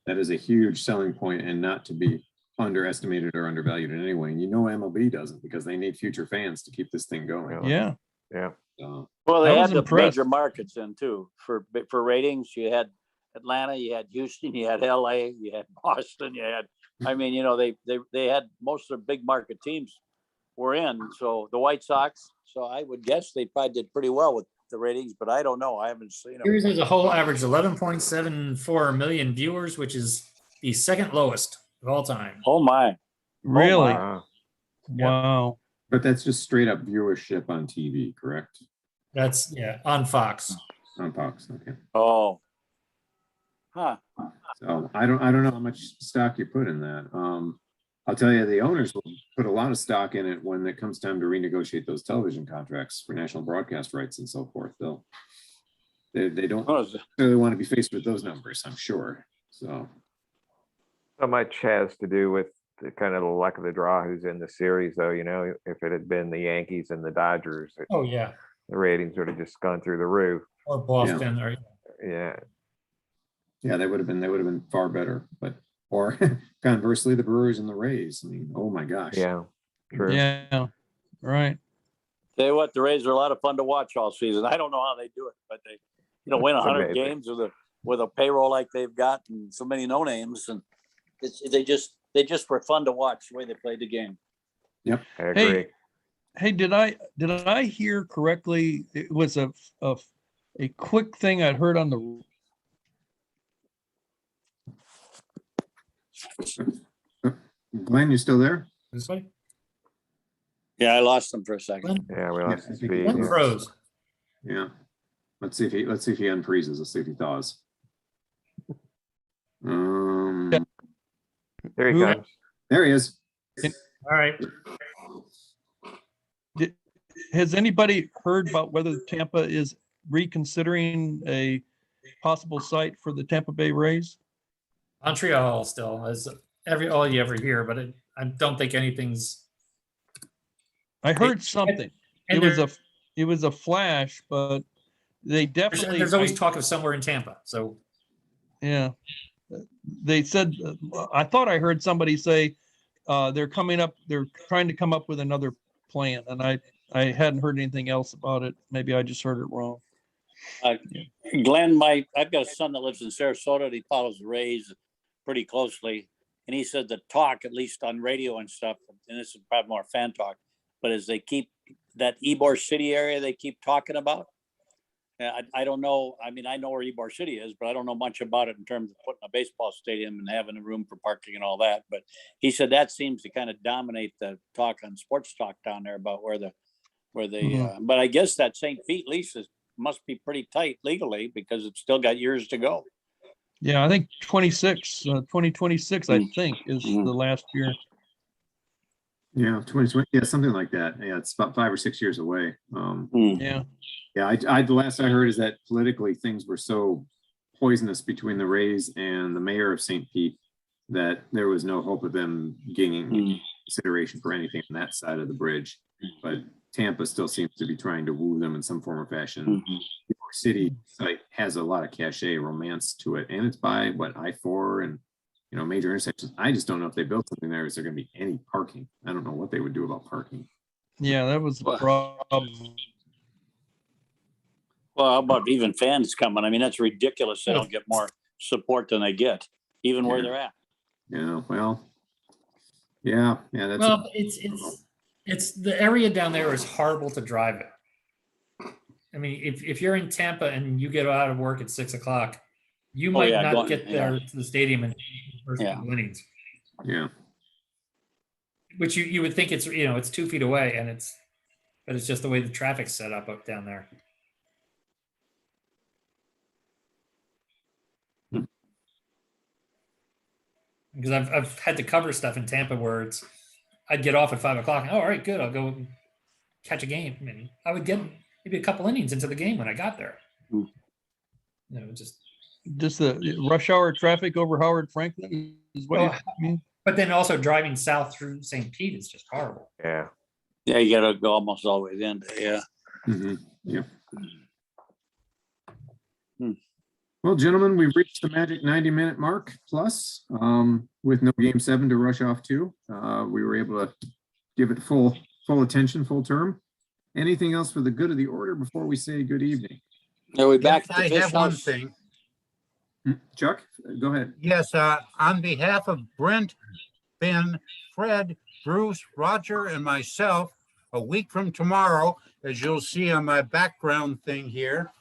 that is a huge selling point and not to be underestimated or undervalued in any way. And MLB doesn't, because they need future fans to keep this thing going. Yeah. Yeah. Well, I they was had the impressed. major markets in too for ratings. You had Atlanta, you had Houston, you had LA, you had Boston, you had. I mean, they had most of the big market teams were in. So the White Sox. So I would guess they probably did pretty well with the ratings, but I don't know. I haven't seen them. Series as a whole averaged 11.74 million viewers, which is the second lowest of all time. Oh my! Really? Wow. Wow. But that's just straight up viewership on TV, correct? That's on Fox. On Fox, okay. Oh, huh? So I don't know how much stock you put in that. I'll tell you, the owners will put a lot of stock in it when it comes time to renegotiate those television contracts for national broadcast rights and so forth. They don't really want to be faced with those numbers, I'm sure. So much has to do with the kind of the luck of the draw who's in the series, though. If it had been the Yankees and the Dodgers, Oh yeah, the ratings would have just gone through the roof. or Boston, or Yeah. they would have been far better. Or conversely, the Brewers and the Rays. I mean, oh my gosh. Yeah. True. Yeah. Right. Tell you what, the Rays are a lot of fun to watch all season. I don't know how they do it, but they, win 100 amazing. games with a payroll like they've got and so many no names, and they just were fun to watch the way they played the game. Yep. I agree. Hey, did I hear correctly? It was a quick thing I'd heard on the Glenn, you still there? this way. Yeah, I lost them for a second. Yeah, we lost his I think speed. One Yeah. froze. Yeah. Let's see if he unfreezes. Let's see if he thaws. There he Who- comes. There he is. All right. Has anybody heard about whether Tampa is reconsidering a possible site for the Tampa Bay Rays? Montreal still is all you ever hear, but I don't think anything's. I heard something. And It was a flash, but they definitely. there's always talk of somewhere in Tampa. So Yeah, they said. I thought I heard somebody say they're coming up. They're trying to come up with another plan, and I hadn't heard anything else about it. Maybe I just heard it wrong. Glenn, I've got a son that lives in Sarasota, and he follows the Rays pretty closely. And he said the talk, at least on radio and stuff, and this is probably more fan talk, but as they keep that Ybor City area they keep talking about. I don't know. I mean, I know where Ybor City is, but I don't know much about it in terms of putting a baseball stadium and having a room for parking and all that. But he said that seems to kind of dominate the talk on sports talk down there about where they. But I guess that St. Pete lease must be pretty tight legally because it's still got years to go. Yeah, I think 2026, I think, is the last year. Yeah, 2020, yeah, something like that. Yeah, it's about 5 or 6 years away. Yeah. Yeah, the last I heard is that politically things were so poisonous between the Rays and the mayor of St. Pete that there was no hope of them gaining consideration for anything on that side of the bridge. But Tampa still seems to be trying to woo them in some form or fashion. Ybor City site has a lot of cachet, romance to it, and it's by I-4 and major intersections. I just don't know if they built something there. Is there going to be any parking? I don't know what they would do about parking. Yeah, that was the problem. Well, how about even fans coming? I mean, that's ridiculous. They don't get more support than they get, even where they're at. Yeah, well, yeah. That's well, it's the area down there is horrible to drive in. I mean, if you're in Tampa and you get out of work at 6 o'clock, you might not get there to the stadium in the first couple innings. Yeah. Which you would think it's it's 2 feet away, but it's just the way the traffic's set up down there. Because I've had to cover stuff in Tampa where I'd get off at 5 o'clock. Oh, all right, good. I'll go catch a game. I mean, I would get maybe a couple innings into the game when I got there. Just the rush hour traffic over Howard Franklin is what you mean. But then also driving south through St. Pete is just horrible. Yeah. Yeah, you got to go almost all the way to the end. Yeah. Yeah. Well, gentlemen, we've reached the magic 90-minute mark plus with no game 7 to rush off to. We were able to give it full attention, full term. Anything else for the good of the order before we say good evening? Are we back I have one thing. Chuck, go ahead. Yes, on behalf of Brent, Ben, Fred, Bruce, Roger, and myself, a week from tomorrow, as you'll see on my background thing here,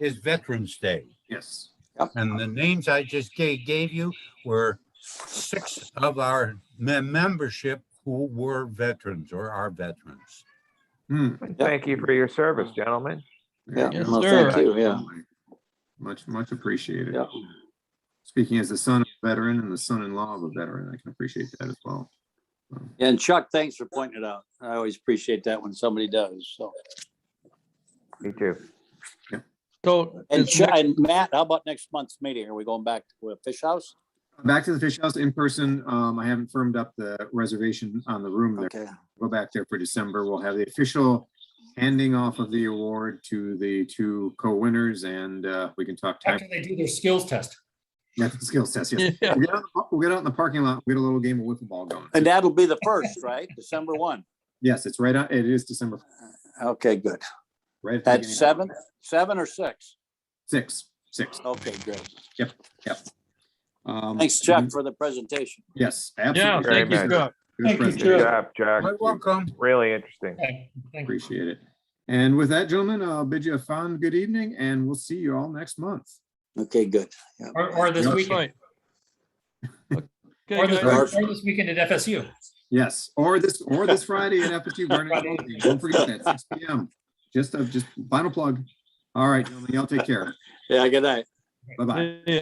is Veterans Day. Yes. Yep. And the names I just gave you were 6 of our membership who were veterans or are veterans. Thank you for your service, gentlemen. Yeah, Yes, well, sir. thank you. Yeah. Much appreciated. Yeah. Speaking as the son of a veteran and the son-in-law of a veteran, I can appreciate that as well. And Chuck, thanks for pointing it out. I always appreciate that when somebody does. So. Me too. So And Matt, how about next month's meeting? Are we going back to a Fish House? Back to the Fish House in person. I haven't firmed up the reservation on the room there. Okay. Go back there for December. We'll have the official handing off of the award to the 2 co-winners, and we can talk time. After they do their skills test. Yeah, the skills test. Yes. Yeah. We'll get out in the parking lot. We'll get a little game of wiffle ball going. And that'll be the first, right? December 1. Yes, it's right on. It is December. Okay, good. Right the At beginning. 7 or 6? 6. Okay, great. Yep. Thanks, Chuck, for the presentation. Yes, yeah, absolutely. thank you, Very Scott. Good Thank you, presentation. Good Chuck. job, Chuck. You're welcome. Really interesting. Okay, thank you. Appreciate it. And with that, gentlemen, I'll bid you a fond good evening, and we'll see you all next month. Okay, good. Yeah. Or this That's weekend. right. Okay, Or guys. this weekend at FSU. Yes, or this Friday at FSU Garden Grove. Don't forget that 6 p.m. Just final plug. All right, gentlemen, y'all take care. Yeah, good night. Bye-bye. Yeah.